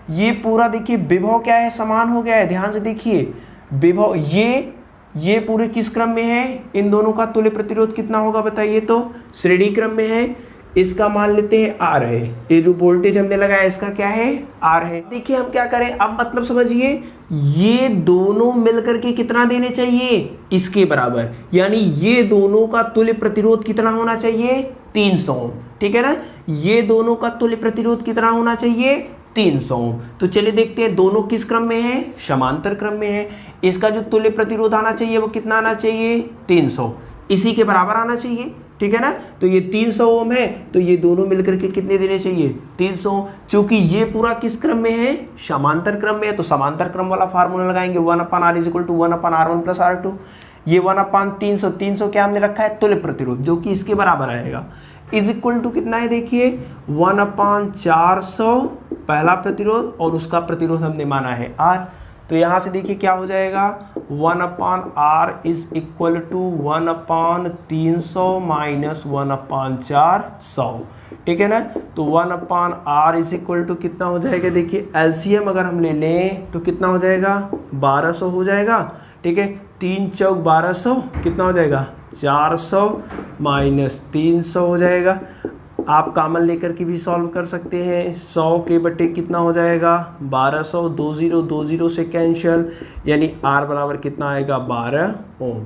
[SPEAKER 1] ये पूरा देखिए विभव क्या है, समान हो गया है। ध्यान से देखिए विभव ये पूरे किस क्रम में है, इन दोनों का तुल्य प्रतिरोध कितना होगा बताइए, तो श्रेणी क्रम में है। इसका मान लेते हैं R है, ये जो वोल्टेज हमने लगाया इसका क्या है, R है। देखिए हम क्या करें, अब मतलब समझिए, ये दोनों मिलकर के कितना देने चाहिए, इसके बराबर, यानी ये दोनों का तुल्य प्रतिरोध कितना होना चाहिए 300 ओम। ठीक है ना, ये दोनों का तुल्य प्रतिरोध कितना होना चाहिए 300 ओम। तो चलिए देखते हैं दोनों किस क्रम में है, समांतर क्रम में है। इसका जो तुल्य प्रतिरोध आना चाहिए वो कितना आना चाहिए, 300, इसी के बराबर आना चाहिए, ठीक है ना। तो ये 300 ओम है, तो ये दोनों मिलकर के कितने देने चाहिए, 300। चूंकि ये पूरा किस क्रम में है, समांतर क्रम में है, तो समांतर क्रम वाला फार्मूला लगाएंगे 1/r = 1/r1 + r2। ये 1/300, 300 क्या हमने रखा है, तुल्य प्रतिरोध, जो कि इसके बराबर आएगा, इज इक्वल टू कितना है, देखिए 1/400 पहला प्रतिरोध और उसका प्रतिरोध हमने माना है R। तो यहाँ से देखिए क्या हो जाएगा, 1/r = 1/300 - 1/400, ठीक है ना। तो 1/r = कितना हो जाएगा, देखिए एलसीएम अगर हम ले लें तो कितना हो जाएगा, 1200 हो जाएगा, ठीक है। 3 चौक 1200 कितना हो जाएगा, 400 - 300 हो जाएगा। आप कामन लेकर के भी सॉल्व कर सकते हैं। 100 के बटे कितना हो जाएगा, 1200, 20 से कैंसिल, यानी R बराबर कितना आएगा, 12 ओम।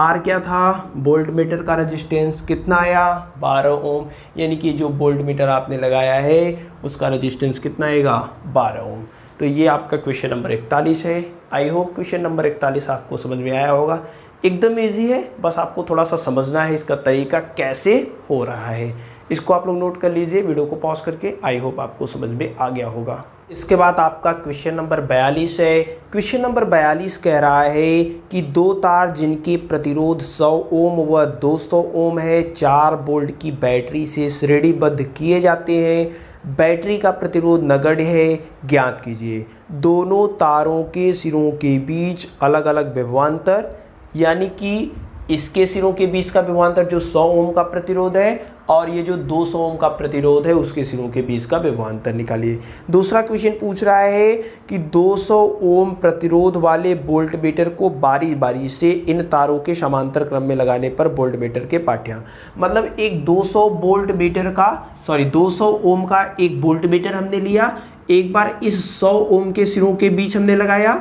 [SPEAKER 1] R क्या था, वोल्ट मीटर का रेजिस्टेंस कितना आया, 12 ओम, यानी कि जो वोल्ट मीटर आपने लगाया है उसका रेजिस्टेंस कितना आएगा, 12 ओम। तो ये आपका क्वेश्चन नंबर 41 है। आई होप क्वेश्चन नंबर 41 आपको समझ में आया होगा। एकदम ईजी है, बस आपको थोड़ा सा समझना है इसका तरीका कैसे हो रहा है। इसको आप लोग नोट कर लीजिए वीडियो को पॉज करके। आई होप आपको समझ में आ गया होगा। इसके बाद आपका क्वेश्चन नंबर 42 है। क्वेश्चन नंबर 42 कह रहा है कि दो तार जिनके प्रतिरोध 100 ओम व 200 ओम है 4 वोल्ट की बैटरी से श्रेणीबद्ध किए जाते हैं। बैटरी का प्रतिरोध नगण्य है, ज्ञात कीजिए। दोनों तारों के सिरों के बीच अलग अलग विभवांतर, यानी कि इसके सिरों के बीच का विभवांतर जो 100 ओम का प्रतिरोध है और ये जो 200 ओम का प्रतिरोध है उसके सिरों के बीच का विभवांतर निकालिए। दूसरा क्वेश्चन पूछ रहा है कि 200 ओम प्रतिरोध वाले वोल्टमीटर को बारी बारी से इन तारों के समांतर क्रम में लगाने पर वोल्टमीटर के पाठ्यांक, मतलब एक 200 ओम का एक वोल्टमीटर हमने लिया, एक बार इस 100 ओम के सिरों के बीच हमने लगाया,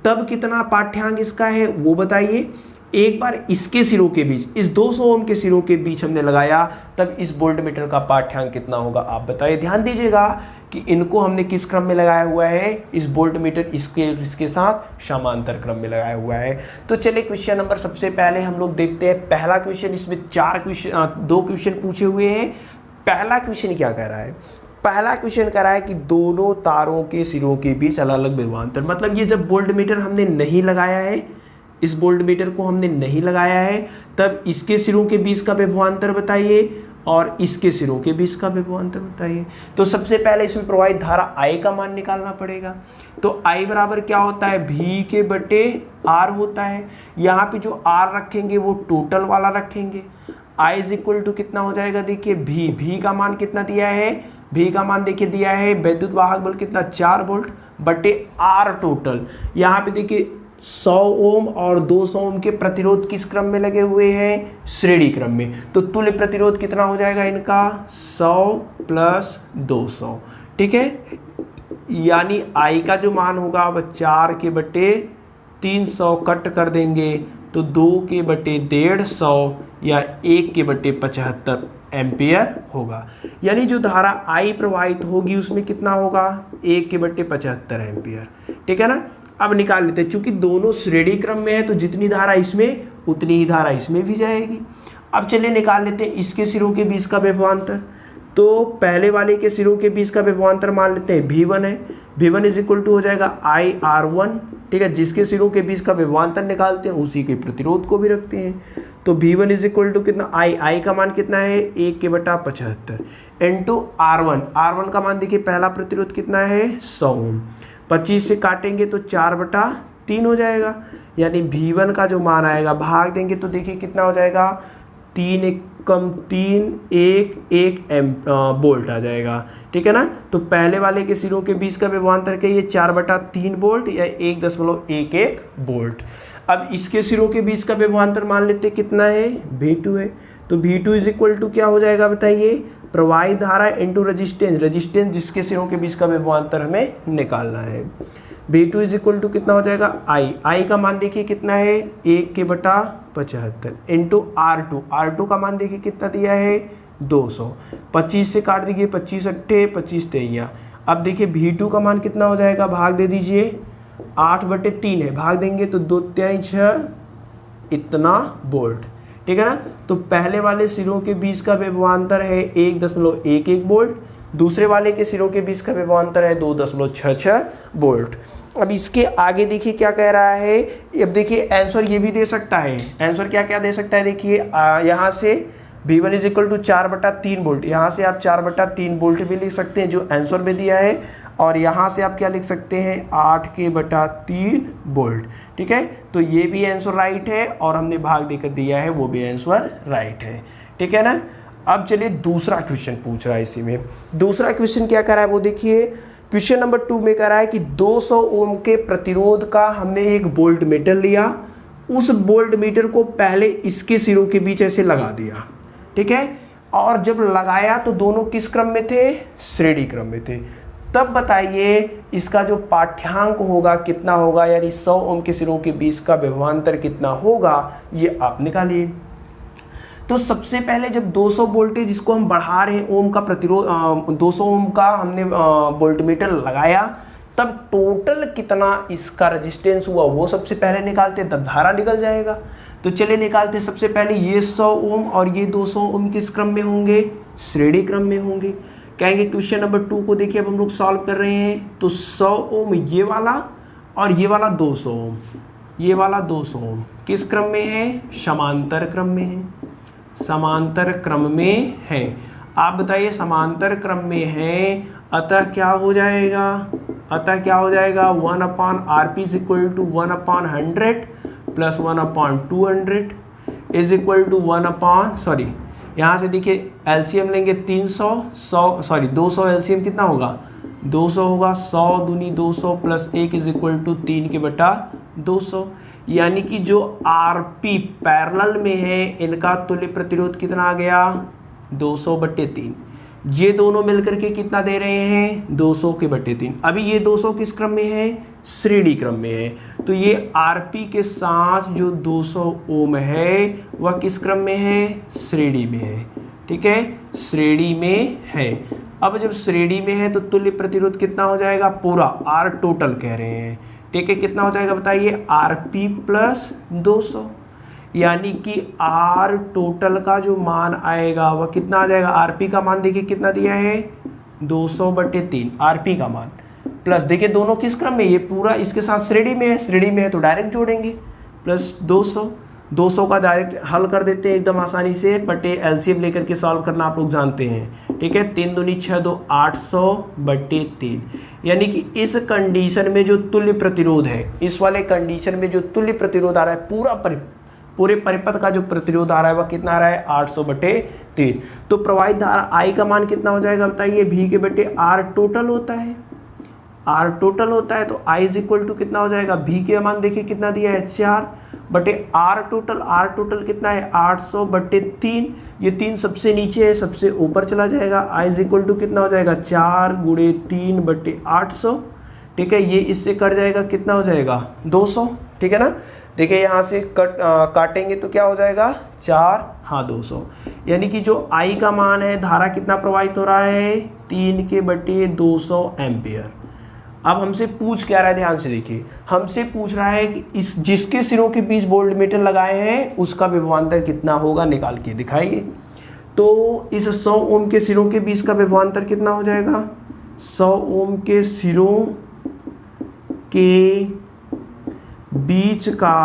[SPEAKER 1] तब कितना पाठ्यांक इसका है वो बताइए। एक बार इसके सिरों के बीच, इस 200 ओम के सिरों के बीच हमने लगाया, तब इस वोल्टमीटर का पाठ्यांक कितना होगा आप बताइए। ध्यान दीजिएगा कि इनको हमने किस क्रम में लगाया हुआ है, इस वोल्टमीटर इसके साथ समांतर क्रम में लगाया हुआ है। तो चलिए क्वेश्चन नंबर सबसे पहले हम लोग देखते हैं पहला क्वेश्चन। इसमें 2 क्वेश्चन पूछे हुए हैं। पहला क्वेश्चन क्या कह रहा है, पहला क्वेश्चन कह रहा है कि दोनों तारों के सिरों के बीच अलग अलग विभवांतर, मतलब ये जब वोल्टमीटर हमने नहीं लगाया है, इस वोल्टमीटर को हमने नहीं लगाया है, तब इसके सिरों के बीच का विभवांतर बताइए और इसके सिरों के बीच का विभवांतर बताइए। तो सबसे पहले इसमें प्रवाहित धारा I का मान निकालना पड़ेगा। तो I बराबर क्या होता है, V के बटे R होता है। यहाँ पे जो R रखेंगे वो टोटल वाला रखेंगे। I = कितना हो जाएगा, देखिए V का मान कितना दिया है, V का मान देखिए दिया है विद्युत वाहक बल कितना 4 वोल्ट बटे R टोटल। यहाँ पे देखिए 100 ओम और 200 ओम के प्रतिरोध किस क्रम में लगे हुए हैं, श्रेणी क्रम में। तो तुल्य प्रतिरोध कितना हो जाएगा इनका, 100 + 200, ठीक है। यानी I का जो मान होगा वह 4 के बटे 300 कट कर देंगे तो 2 के बटे 150 या 1 के बटे 75 एम्पियर होगा। यानी जो धारा I प्रवाहित होगी उसमें कितना होगा, 1 के बटे 75 एम्पियर, ठीक है ना। अब निकाल लेते हैं, चूंकि दोनों श्रेणी क्रम में है तो जितनी धारा इसमें उतनी ही धारा इसमें भी जाएगी। अब चलिए निकाल लेते हैं इसके सिरों के बीच का विभवांतर। तो पहले वाले के सिरों के बीच का विभवांतर मान लेते हैं V1 है। V1 = हो जाएगा IR1, ठीक है। जिसके सिरों के बीच का विभवांतर निकालते हैं उसी के प्रतिरोध को भी रखते हैं। तो V1 = कितना, I का मान कितना है, 1 के बटा 75 इंटू R1 का मान देखिए पहला प्रतिरोध कितना है, 100 ओम। 25 से काटेंगे तो 4/3 हो जाएगा। यानी V1 का जो मान आएगा भाग देंगे तो देखिए कितना हो जाएगा, 3 कम 3 1 वोल्ट आ जाएगा, ठीक है ना। तो पहले वाले के सिरों के बीच का विभवांतर क्या, ये 4/3 वोल्ट या 1.11 वोल्ट। अब इसके सिरों के बीच का विभवांतर मान लेते कितना है, V2 है। तो V2 = क्या हो जाएगा बताइए, प्रवाहित धारा इंटू रेजिस्टेंस जिसके सिरों के बीच का विभवांतर हमें निकालना है। V2 = कितना हो जाएगा, I का मान देखिए कितना है, 1 के बटा 75 इंटू R2 का मान देखिए कितना दिया है, 200। 25 से काट दीजिए, 25 × 8 = 25 × 23। अब देखिए V2 का मान कितना हो जाएगा, भाग दे दीजिए, 8/3 है, भाग देंगे तो 2×6 इतना वोल्ट, ठीक है ना। तो पहले वाले सिरों के बीच का विभवांतर है 1.11 वोल्ट, दूसरे वाले के सिरों के बीच का विभवांतर है 2.66 वोल्ट। अब इसके आगे देखिए क्या कह रहा है, अब देखिए आंसर ये भी दे सकता है, आंसर क्या क्या दे सकता है, देखिए यहाँ से V1 = 4/3 वोल्ट, यहाँ से आप 4/3 वोल्ट भी लिख सकते हैं जो आंसर में दिया है, और यहाँ से आप क्या लिख सकते हैं 8/3 वोल्ट, ठीक है। तो ये भी आंसर राइट है और हमने भाग देकर दिया है वो भी आंसर राइट है, ठीक है ना। अब चलिए दूसरा क्वेश्चन पूछ रहा है इसी में। दूसरा क्वेश्चन क्या कर रहा है वो देखिए, क्वेश्चन नंबर 2 में कह रहा है कि 200 ओम के प्रतिरोध का हमने एक वोल्ट मीटर लिया, उस वोल्ट मीटर को पहले इसके सिरों के बीच ऐसे लगा दिया, ठीक है, और जब लगाया तो दोनों किस क्रम में थे, श्रेणी क्रम में थे। तब बताइए इसका जो पाठ्यांक होगा कितना होगा, यानी 100 ओम के सिरों के बीच का विभवांतर कितना होगा, ये आप निकालिए। तो सबसे पहले जब 200 वोल्टेज इसको हम बढ़ा रहे हैं, ओम का प्रतिरोध 200 ओम का हमने वोल्टमीटर लगाया, तब टोटल कितना इसका रेजिस्टेंस हुआ वो सबसे पहले निकालते हैं, तब धारा निकल जाएगा। तो चलिए निकालते हैं। सबसे पहले ये 100 ओम और ये 200 ओम किस क्रम में होंगे, श्रेणी क्रम में होंगे। कहेंगे क्वेश्चन नंबर 2 को देखिए, अब हम लोग सॉल्व कर रहे हैं। तो 100 ओम ये वाला और ये वाला 200 ओम, ये वाला 200 ओम किस क्रम में है, समांतर क्रम में है, समांतर क्रम में है। आप बताइए समांतर क्रम में है, अतः क्या हो जाएगा, अतः क्या हो जाएगा 1/RP = 1/100 + 1/200 = यहाँ से देखिए एलसीएम लेंगे 200 एलसीएम कितना होगा, 200 होगा, 100 दूनी 200 + 1 = 3/200, यानी कि जो आरपी पैरेलल में है इनका तुल्य प्रतिरोध कितना आ गया, 200/3। ये दोनों मिलकर के कितना दे रहे हैं, 200/3। अभी ये 200 किस क्रम में है, श्रेणी क्रम में है। तो ये आरपी के साथ जो 200 ओम है वह किस क्रम में है, श्रेणी में है, ठीक है, श्रेणी में है। अब जब श्रेणी में है तो तुल्य प्रतिरोध कितना हो जाएगा, पूरा आर टोटल कह रहे हैं, ठीक है, कितना हो जाएगा बताइए, RP + 200, यानी कि आर टोटल का जो मान आएगा वह कितना आ जाएगा। आरपी का मान देखिए कितना दिया है, 200/3 आरपी का मान, प्लस देखिए दोनों किस क्रम में, ये पूरा इसके साथ श्रेणी में है, श्रेणी में है तो डायरेक्ट जोड़ेंगे, प्लस 200 का डायरेक्ट हल कर देते हैं एकदम आसानी से, बटे एलसीएम लेकर के सॉल्व करना आप लोग जानते हैं, ठीक है। 3 दूनी 6 2 800/3, यानी कि इस कंडीशन में जो तुल्य प्रतिरोध है, इस वाले कंडीशन में जो तुल्य प्रतिरोध आ रहा है, पूरे परिपथ का जो प्रतिरोध आ रहा है वह कितना आ रहा है, 800/3। तो प्रवाहित धारा आई का मान कितना हो जाएगा बताइए, V/R टोटल होता है, R टोटल होता है, तो I = कितना हो जाएगा, V के मान देखिए कितना दिया है 4/R टोटल कितना है 800/3, ये 3 सबसे नीचे है, सबसे ऊपर चला जाएगा। I = कितना हो जाएगा, 4 × 3/800, ठीक है, ये इससे कट जाएगा, कितना हो जाएगा 200, ठीक है ना। देखिए यहाँ से काटेंगे तो क्या हो जाएगा 4, हाँ 200, यानी कि जो I का मान है, धारा कितना प्रवाहित हो रहा है, 3/200 एम्पियर। अब हमसे पूछ क्या रहा है, ध्यान से देखिए, हमसे पूछ रहा है कि इस जिसके सिरों के बीच वोल्टमीटर लगाए हैं उसका विभवांतर कितना होगा, निकाल के दिखाइए। तो इस 100 ओम के सिरों के बीच का विभवांतर कितना हो जाएगा, 100 ओम के सिरों के बीच का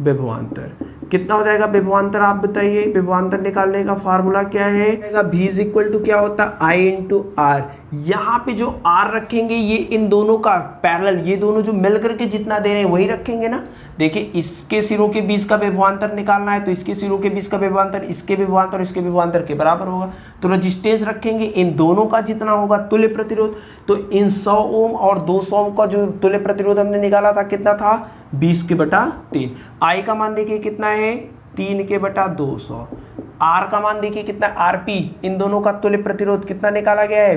[SPEAKER 1] विभवांतर कितना हो जाएगा, विभवांतर आप बताइए। विभवांतर निकालने का फार्मूला क्या है, V = क्या होता है, I × R। यहाँ पे जो R रखेंगे ये इन दोनों का पैरेलल, ये दोनों जो मिलकर के जितना दे रहे हैं वही रखेंगे ना। देखिए इसके सिरों के बीच का विभवांतर निकालना है, तो इसके सिरों के बीच का विभवांतर इसके विभवांतर और इसके विभवांतर के बराबर होगा, तो रेजिस्टेंस रखेंगे इन दोनों का जितना होगा तुल्य प्रतिरोध। तो इन 100 ओम और 200 ओम का जो तुल्य प्रतिरोध हमने निकाला था कितना था, 20/3। I का मान देखिए कितना है, 3/200। R का मान देखिए कितना, RP, इन दोनों का तुल्य प्रतिरोध कितना निकाला गया है,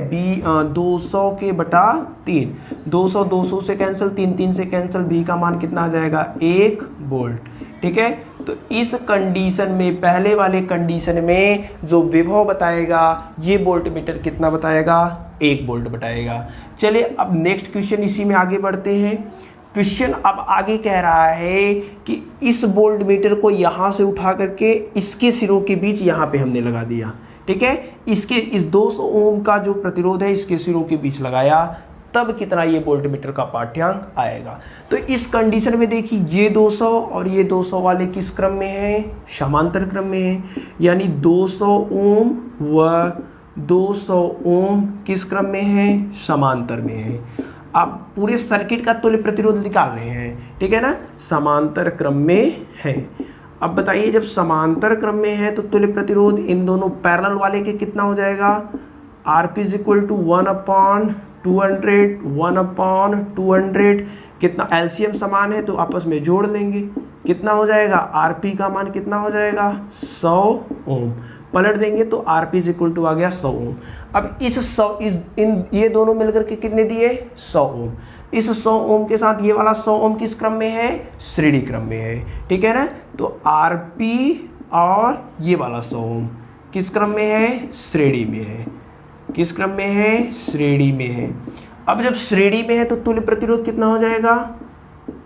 [SPEAKER 1] 200/3। 200 से कैंसिल, 3 से कैंसिल, V का मान कितना आ जाएगा, 1 वोल्ट, ठीक है। तो इस कंडीशन में, पहले वाले कंडीशन में जो विभव बताएगा ये वोल्टमीटर कितना बताएगा, 1 वोल्ट बताएगा। चलिए अब नेक्स्ट क्वेश्चन इसी में आगे बढ़ते हैं। क्वेश्चन अब आगे कह रहा है कि इस वोल्टमीटर को यहाँ से उठा करके इसके सिरों के बीच यहाँ पे हमने लगा दिया, ठीक है। इसके इस 200 ओम का जो प्रतिरोध है इसके सिरों के बीच लगाया, तब कितना ये वोल्टमीटर का पाठ्यांक आएगा। तो इस कंडीशन में देखिए ये 200 और ये 200 वाले किस क्रम में है, समांतर क्रम में है, यानी 200 ओम व 200 ओम किस क्रम में है, समांतर में है। आप पूरे सर्किट का तुल्य प्रतिरोध निकाल रहे हैं, ठीक है ना, समांतर क्रम में है। अब बताइए जब समांतर क्रम में है तो तुल्य प्रतिरोध इन दोनों पैरेलल वाले के कितना हो जाएगा, Rp = 1/200, 1/200, कितना एलसीएम समान है तो आपस में जोड़ लेंगे, कितना हो जाएगा, Rp का मान कितना हो जाएगा, 100 ओम। पलट देंगे तो Rp = आ गया 100 ओम। अब ये दोनों मिलकर के कितने दिए, 100 ओम। इस 100 ओम के साथ ये वाला 100 ओम किस क्रम में है, श्रेणी क्रम में है, ठीक है ना। तो Rp और ये वाला 100 ओम किस क्रम में है, श्रेणी में है। किस क्रम में है, श्रेणी में है। अब जब श्रेणी में है तो तुल्य प्रतिरोध कितना हो जाएगा,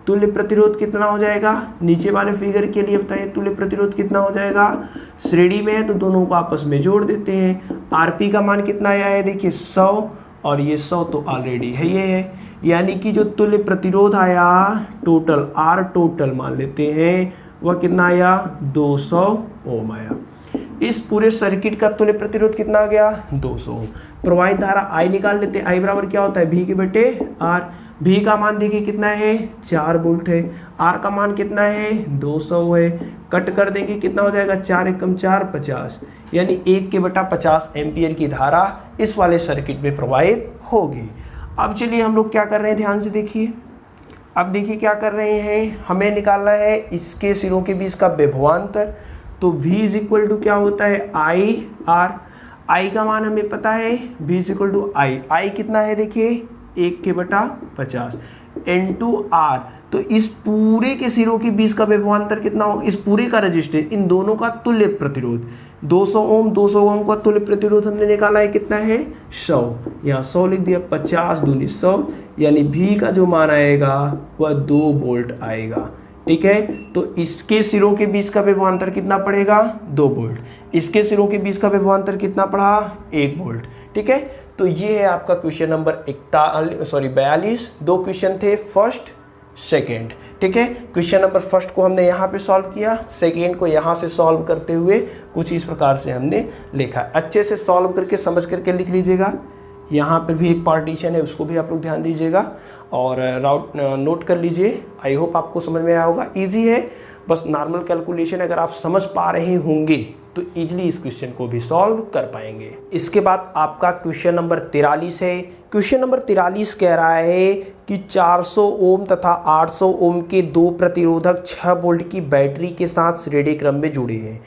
[SPEAKER 1] तुल्य प्रतिरोध कितना हो जाएगा, नीचे वाले फिगर के लिए बताइए तुल्य प्रतिरोध कितना हो जाएगा। श्रेणी में है तो दोनों को आपस में जोड़ देते हैं। Rp का मान कितना आया है, देखिए 100 और ये 100 तो ऑलरेडी है, ये है, यानी कि जो तुल्य प्रतिरोध आया टोटल, R टोटल मान लेते हैं, वह कितना आया, 200 ओम आया। इस पूरे सर्किट का तुल्य प्रतिरोध कितना आ गया, 200 ओम। प्रवाहित धारा I निकाल लेते हैं। I बराबर क्या होता है, V के बटे R। V का मान देखिए कितना है, 4 वोल्ट है। R का मान कितना है, 200 है। कट कर देंगे कितना हो जाएगा, 4 एकम 4 50, यानी 1/50 एम्पियर की धारा इस वाले सर्किट में प्रवाहित होगी। अब चलिए हम लोग क्या कर रहे हैं, ध्यान से देखिए। अब देखिए क्या कर रहे हैं, हमें निकालना है इसके सिरों के बीच का विभवांतर। तो V = क्या होता है, IR। I का मान हमें पता है, V = I कितना है, देखिए 1/50 N2R। तो इस पूरे के सिरों के बीच का विभवांतर कितना होगा, इस पूरे का रजिस्टेंस, इन दोनों का तुल्य प्रतिरोध 200 ओम का तुल्य प्रतिरोध हमने निकाला है कितना है, 100। यहाँ 100 लिख दिया, 50 दूनी 100, यानी V का जो मान आएगा वह 2 वोल्ट आएगा, ठीक है। तो इसके सिरों के बीच का विभवांतर कितना पड़ेगा, 2 वोल्ट। इसके सिरों के बीच का विभवांतर कितना पड़ा, 1 वोल्ट, ठीक है। तो ये है आपका क्वेश्चन नंबर 42। 2 क्वेश्चन थे, फर्स्ट सेकेंड, ठीक है। क्वेश्चन नंबर फर्स्ट को हमने यहाँ पे सॉल्व किया, सेकेंड को यहाँ से सॉल्व करते हुए कुछ इस प्रकार से हमने लिखा। अच्छे से सॉल्व करके समझ करके लिख लीजिएगा। यहाँ पर भी एक पार्टीशन है, उसको भी आप लोग ध्यान दीजिएगा और नोट कर लीजिए। आई होप आपको समझ में आया होगा। इजी है, बस नॉर्मल कैलकुलेशन अगर आप समझ पा रहे होंगे तो इजीली इस क्वेश्चन को भी सॉल्व कर पाएंगे। इसके बाद आपका क्वेश्चन नंबर 43 है। क्वेश्चन नंबर 43 कह रहा है कि 400 ओम तथा 800 ओम के 2 प्रतिरोधक 6 वोल्ट की बैटरी के साथ श्रेणी क्रम में जुड़े हैं।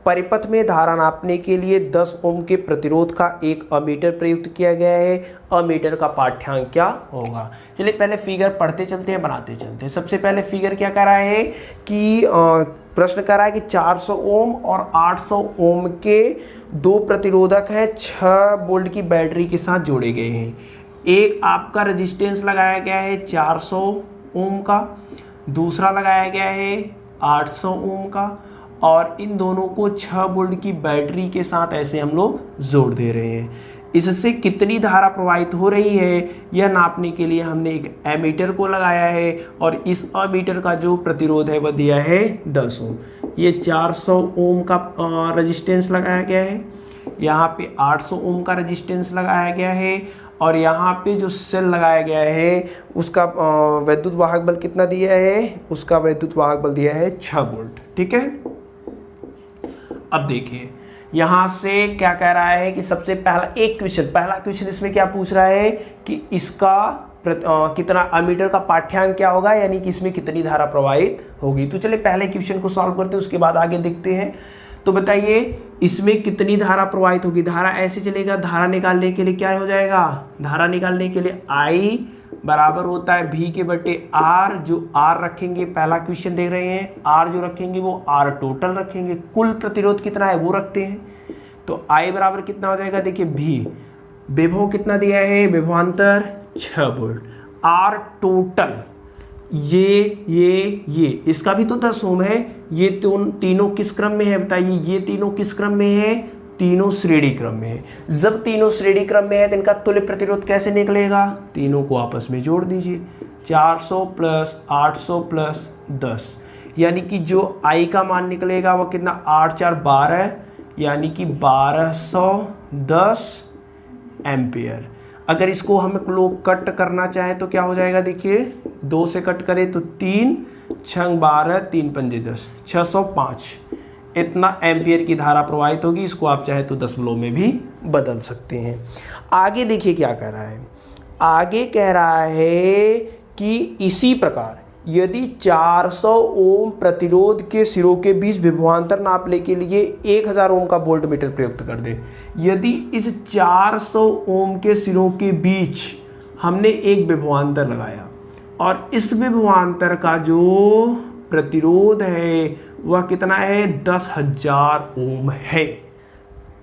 [SPEAKER 1] परिपथ में धारा नापने के लिए 10 ओम के प्रतिरोध का एक अमीटर प्रयुक्त किया गया है। अमीटर का पाठ्यांक क्या होगा। चलिए पहले फिगर पढ़ते चलते हैं, बनाते चलते हैं। सबसे पहले फिगर क्या कर रहा है कि प्रश्न कर रहा है कि 400 ओम और 800 ओम के 2 प्रतिरोधक है 6 वोल्ट की बैटरी के साथ जोड़े गए हैं। एक आपका रेजिस्टेंस लगाया गया है 400 ओम का, दूसरा लगाया गया है 800 ओम का, और इन दोनों को 6 वोल्ट की बैटरी के साथ ऐसे हम लोग जोड़ दे रहे हैं। इससे कितनी धारा प्रवाहित हो रही है यह नापने के लिए हमने एक एमीटर को लगाया है और इस एमीटर का जो प्रतिरोध है वह दिया है 10 ओम। ये 400 ओम का रेजिस्टेंस लगाया गया है, यहाँ पे 800 ओम का रेजिस्टेंस लगाया गया है और यहाँ पे जो सेल लगाया गया है उसका वैद्युत वाहक बल कितना दिया है, उसका वैद्युत वाहक बल दिया है 6 वोल्ट, ठीक है। अब देखिए यहाँ से क्या कह रहा है कि सबसे पहला क्वेश्चन इसमें क्या पूछ रहा है कि इसका कितना अमीटर का पाठ्यांक क्या होगा, यानी कि इसमें कितनी धारा प्रवाहित होगी। तो चलिए पहले क्वेश्चन को सॉल्व करते हैं, उसके बाद आगे देखते हैं। तो बताइए इसमें कितनी धारा प्रवाहित होगी। धारा ऐसे चलेगा, धारा निकालने के लिए क्या हो जाएगा, धारा निकालने के लिए I बराबर होता है V के बटे R, जो R रखेंगे, पहला क्वेश्चन देख रहे हैं, R जो रखेंगे वो R टोटल रखेंगे, कुल प्रतिरोध कितना है वो रखते हैं। तो I बराबर कितना हो जाएगा, देखिए V, विभव कितना दिया है, विभवांतर 6 वोल्ट, R टोटल ये इसका भी तो 10 ओम है। ये तीनों किस क्रम में है बताइए, ये तीनों किस क्रम में है, तीनों श्रेणी क्रम में है। जब तीनों श्रेणी क्रम में है तो इनका तुल्य प्रतिरोध कैसे निकलेगा, तीनों को आपस में जोड़ दीजिए, 400 प्लस 800 प्लस 10, यानी कि जो I का मान निकलेगा वो कितना, 8 4 12, यानी कि 1210 एम्पियर। अगर इसको हम लोग कट करना चाहें तो क्या हो जाएगा, देखिए 2 से कट करें तो 3 6 12 3 5 10, 605 इतना एम्पियर की धारा प्रवाहित होगी। इसको आप चाहे तो दशमलव में भी बदल सकते हैं। आगे देखिए क्या कह रहा है, आगे कह रहा है कि इसी प्रकार यदि 400 ओम प्रतिरोध के सिरों के बीच विभवांतर नापने के लिए 1000 ओम का वोल्टमीटर प्रयुक्त कर दे। यदि इस 400 ओम के सिरों के बीच हमने एक विभवांतर लगाया और इस विभवांतर का जो प्रतिरोध है वह कितना है, 10,000 ओम है,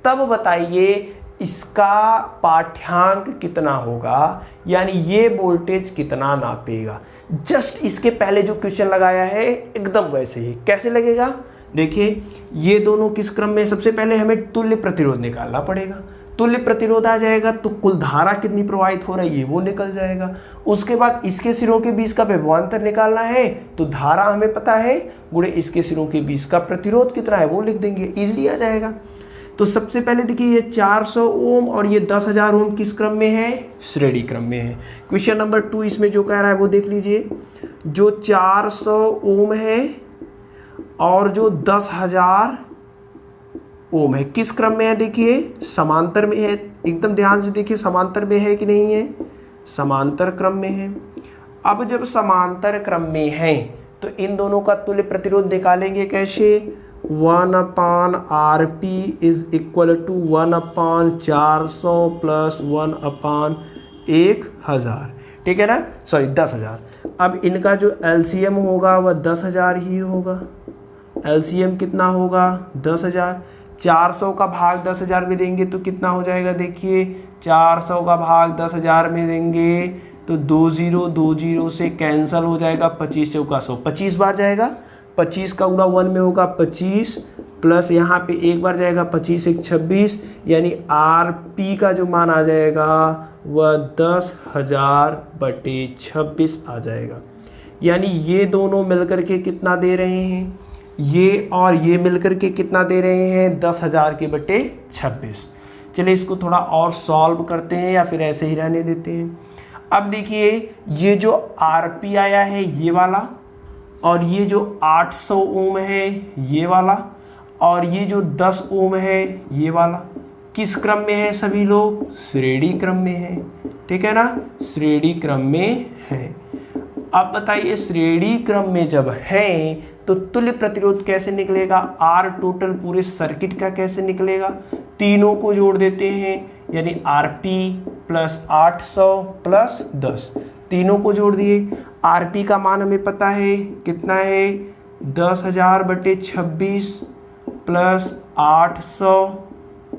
[SPEAKER 1] तब बताइए इसका पाठ्यांक कितना होगा, यानी ये वोल्टेज कितना नापेगा। जस्ट इसके पहले जो क्वेश्चन लगाया है एकदम वैसे ही। कैसे लगेगा, देखिए ये दोनों किस क्रम में, सबसे पहले हमें तुल्य प्रतिरोध निकालना पड़ेगा। तुल्य प्रतिरोध आ जाएगा तो कुल धारा कितनी प्रवाहित हो रही है वो निकल जाएगा। उसके बाद इसके सिरों के बीच का विभवांतर निकालना है, तो धारा हमें पता है गुणे इसके सिरों के बीच का प्रतिरोध कितना है वो लिख देंगे, इजीली आ जाएगा। तो सबसे पहले देखिए ये 400 ओम और ये 10,000 ओम किस क्रम में है, श्रेणी क्रम में है। क्वेश्चन नंबर 2 इसमें जो कह रहा है वो देख लीजिए, जो 400 ओम है और जो 10,000 ओम है किस क्रम में है, देखिए समांतर में है। एकदम ध्यान से देखिए समांतर में है कि नहीं है, समांतर क्रम में है। अब जब समांतर क्रम में है तो इन दोनों का तुल्य प्रतिरोध निकालेंगे कैसे, 1/Rp is equal to 1/400 plus 1/1000, ठीक है ना, सॉरी 10,000। अब इनका जो LCM होगा वह 10,000 ही होगा। LCM कितना होगा, 10,000। 400 का भाग 10,000 में देंगे तो कितना हो जाएगा, देखिए 400 का भाग 10,000 में देंगे तो 20 से कैंसल हो जाएगा, 25 चौका 100, 25 बार जाएगा, 25 का गुणा 1 में होगा 25 प्लस यहाँ पे एक बार जाएगा 25 1 26, यानी Rp का जो मान आ जाएगा वह 10,000/26 आ जाएगा। यानी ये दोनों मिलकर के कितना दे रहे हैं, ये और ये मिलकर के कितना दे रहे हैं, 10,000/26। चलिए इसको थोड़ा और सॉल्व करते हैं या फिर ऐसे ही रहने देते हैं। अब देखिए ये जो Rp आया है ये वाला, और ये जो 800 ओम है ये वाला, और ये जो 10 ओम है ये वाला, किस क्रम में है, सभी लोग श्रेणी क्रम में है, ठीक है ना, श्रेणी क्रम में है। अब बताइए श्रेणी क्रम में जब है तो तुल्य प्रतिरोध कैसे निकलेगा, R टोटल पूरे सर्किट का कैसे निकलेगा, तीनों को जोड़ देते हैं, यानी Rp प्लस 800 प्लस 10, तीनों को जोड़ दिए। Rp का मान हमें पता है कितना है, 10,000/26 प्लस 800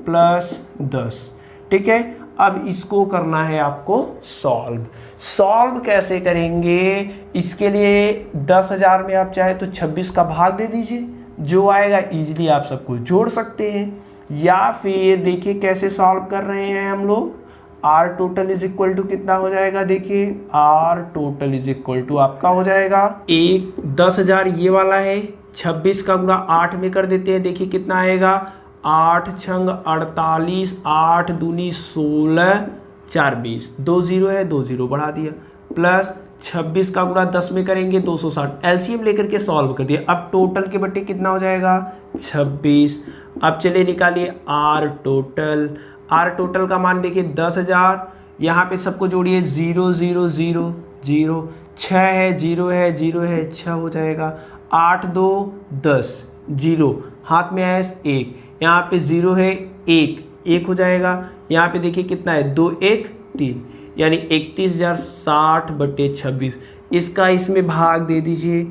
[SPEAKER 1] प्लस 10, ठीक है। अब इसको करना है आपको सॉल्व कैसे करेंगे, इसके लिए 10,000 में आप चाहे तो 26 का भाग दे दीजिए, जो आएगा इजीली आप सबको जोड़ सकते हैं। या फिर देखिए कैसे सॉल्व कर रहे हैं हम लोग, R total is equal to कितना हो जाएगा, देखिए R total is equal to आपका हो जाएगा 10,000 ये वाला है, 26 का गुणा 8 में कर देते हैं, देखिए कितना आएगा, 8 छंग 48, 8 दूनी 16, 4 20, 2 0 है, 2 0 बढ़ा दिया, प्लस 26 का गुणा 10 में करेंगे 260, LCM लेकर के सॉल्व कर दिया। अब टोटल के बट्टे कितना हो जाएगा, 26। अब चलिए निकालिए R टोटल का मान देखिए 10,000, यहाँ पे सबको जोड़िए 0 0 0 0, 6 है 0 है 0 है 6 हो जाएगा, 8 2 10 0, हाथ में आया 1, यहाँ पे 0 है 1 1 हो जाएगा, यहाँ पे देखिए कितना है 2 1 3, यानी 31,060/26। इसका इसमें भाग दे दीजिए।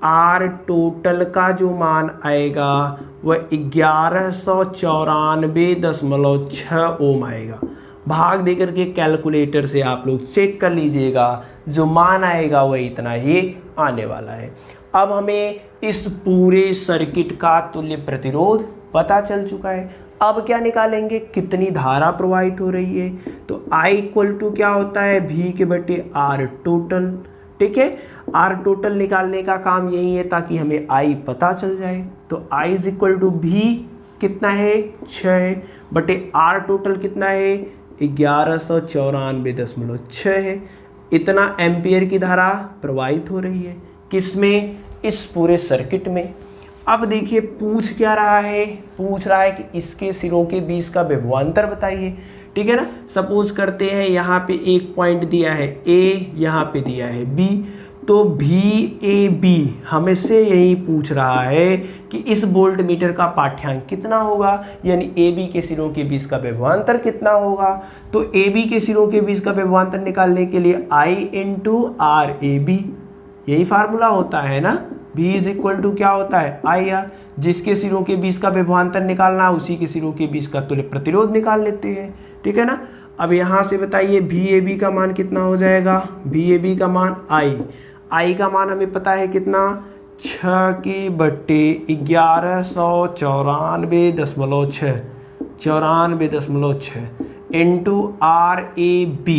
[SPEAKER 1] आर टोटल का जो मान आएगा वह 1194.6 ओम आएगा। भाग दे करके कैलकुलेटर से आप लोग चेक कर लीजिएगा, जो मान आएगा वह इतना ही आने वाला है। अब हमें इस पूरे सर्किट का तुल्य प्रतिरोध पता चल चुका है। अब क्या निकालेंगे, कितनी धारा प्रवाहित हो रही है। तो I इक्वल टू क्या होता है, V के बटे आर टोटल। ठीक है, आर टोटल निकालने का काम यही है ताकि हमें I पता चल जाए। तो I is equal to V कितना है, 6 बटे आर टोटल कितना है, 1194.6 है। इतना एम्पियर की धारा प्रवाहित हो रही है किसमें, इस पूरे सर्किट में। अब देखिए पूछ क्या रहा है, पूछ रहा है कि इसके सिरों के बीच का विभवांतर बताइए। ठीक है ना, सपोज करते हैं यहाँ पे एक पॉइंट दिया है A, यहाँ पे दिया है B, तो VAB हमें से यही पूछ रहा है कि इस वोल्ट मीटर का पाठ्यांक कितना होगा, यानी AB के सिरों के बीच का विभवांतर कितना होगा। तो AB के सिरों के बीच का विभवांतर निकालने के लिए I इंटू RAB, यही फार्मूला होता है ना। V इज इक्वल टू क्या होता है, IR। जिसके सिरों के बीच का विभवांतर निकालना, उसी के सिरों के बीच का तुल्य प्रतिरोध निकाल लेते हैं। ठीक है ना। अब यहाँ से बताइए VAB का मान कितना हो जाएगा, VAB का मान I का मान हमें पता है कितना, 6 के बटे 1194.6 इंटू RAB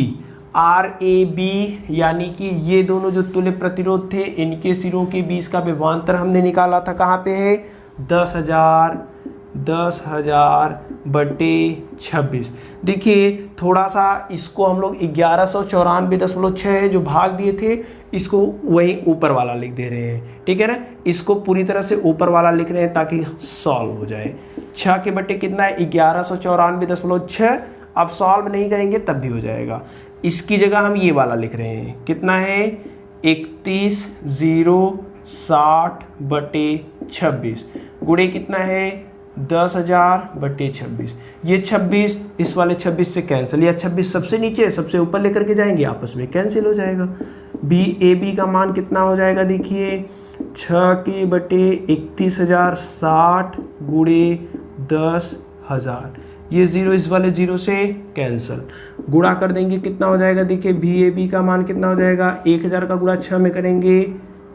[SPEAKER 1] यानी कि ये दोनों जो तुल्य प्रतिरोध थे, इनके सिरों के बीच का विभवांतर हमने निकाला था, कहाँ पे है, 10,000/26। देखिए थोड़ा सा इसको हम लोग 1194.6 जो भाग दिए थे, इसको वही ऊपर वाला लिख दे रहे हैं। ठीक है ना, इसको पूरी तरह से ऊपर वाला लिख रहे हैं ताकि सॉल्व हो जाए। 6 के बटे कितना है, 1194.6। अब सॉल्व नहीं करेंगे तब भी हो जाएगा। इसकी जगह हम ये वाला लिख रहे हैं, कितना है, 31,060/26 गुणे कितना है, 10,000/26। ये 26 इस वाले 26 से कैंसिल, या 26 सबसे नीचे सबसे ऊपर लेकर के जाएंगे, आपस में कैंसिल हो जाएगा। VAB का मान कितना हो जाएगा, देखिए 6 के बटे 31,060 गुणे 10,000। ये 0 इस वाले 0 से कैंसिल, गुणा कर देंगे कितना हो जाएगा, देखिए VAB का मान कितना हो जाएगा, 1000 का गुणा 6 में करेंगे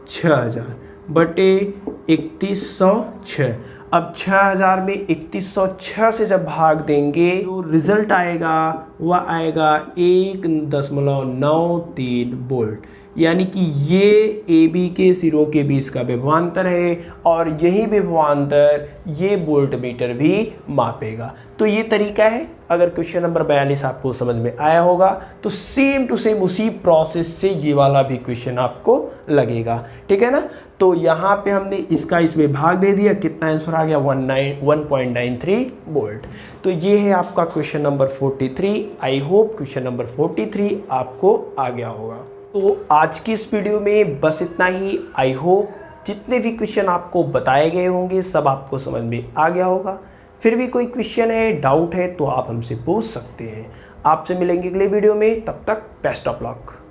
[SPEAKER 1] 6000 बटे 3106। अब 6000 में 3106 से जब भाग देंगे तो रिजल्ट आएगा वह आएगा 1.93 वोल्ट, यानी कि ये AB के सिरों के बीच का विभवांतर है और यही विभवांतर ये वोल्ट मीटर भी मापेगा। तो ये तरीका है। अगर क्वेश्चन नंबर 42 आपको समझ में आया होगा तो सेम टू सेम उसी प्रोसेस से ये वाला भी क्वेश्चन आपको लगेगा। ठीक है ना। तो यहाँ पे हमने इसका इसमें भाग दे दिया, कितना आंसर आ गया, 1.93 वोल्ट। तो ये है आपका question number 43। I hope question number 43 आपको आ गया होगा। तो आज की इस वीडियो में बस इतना ही। आई होप जितने भी क्वेश्चन आपको बताए गए होंगे सब आपको समझ में आ गया होगा। फिर भी कोई क्वेश्चन है, डाउट है तो आप हमसे पूछ सकते हैं। आपसे मिलेंगे अगले वीडियो में, तब तक बेस्ट ऑफ लक।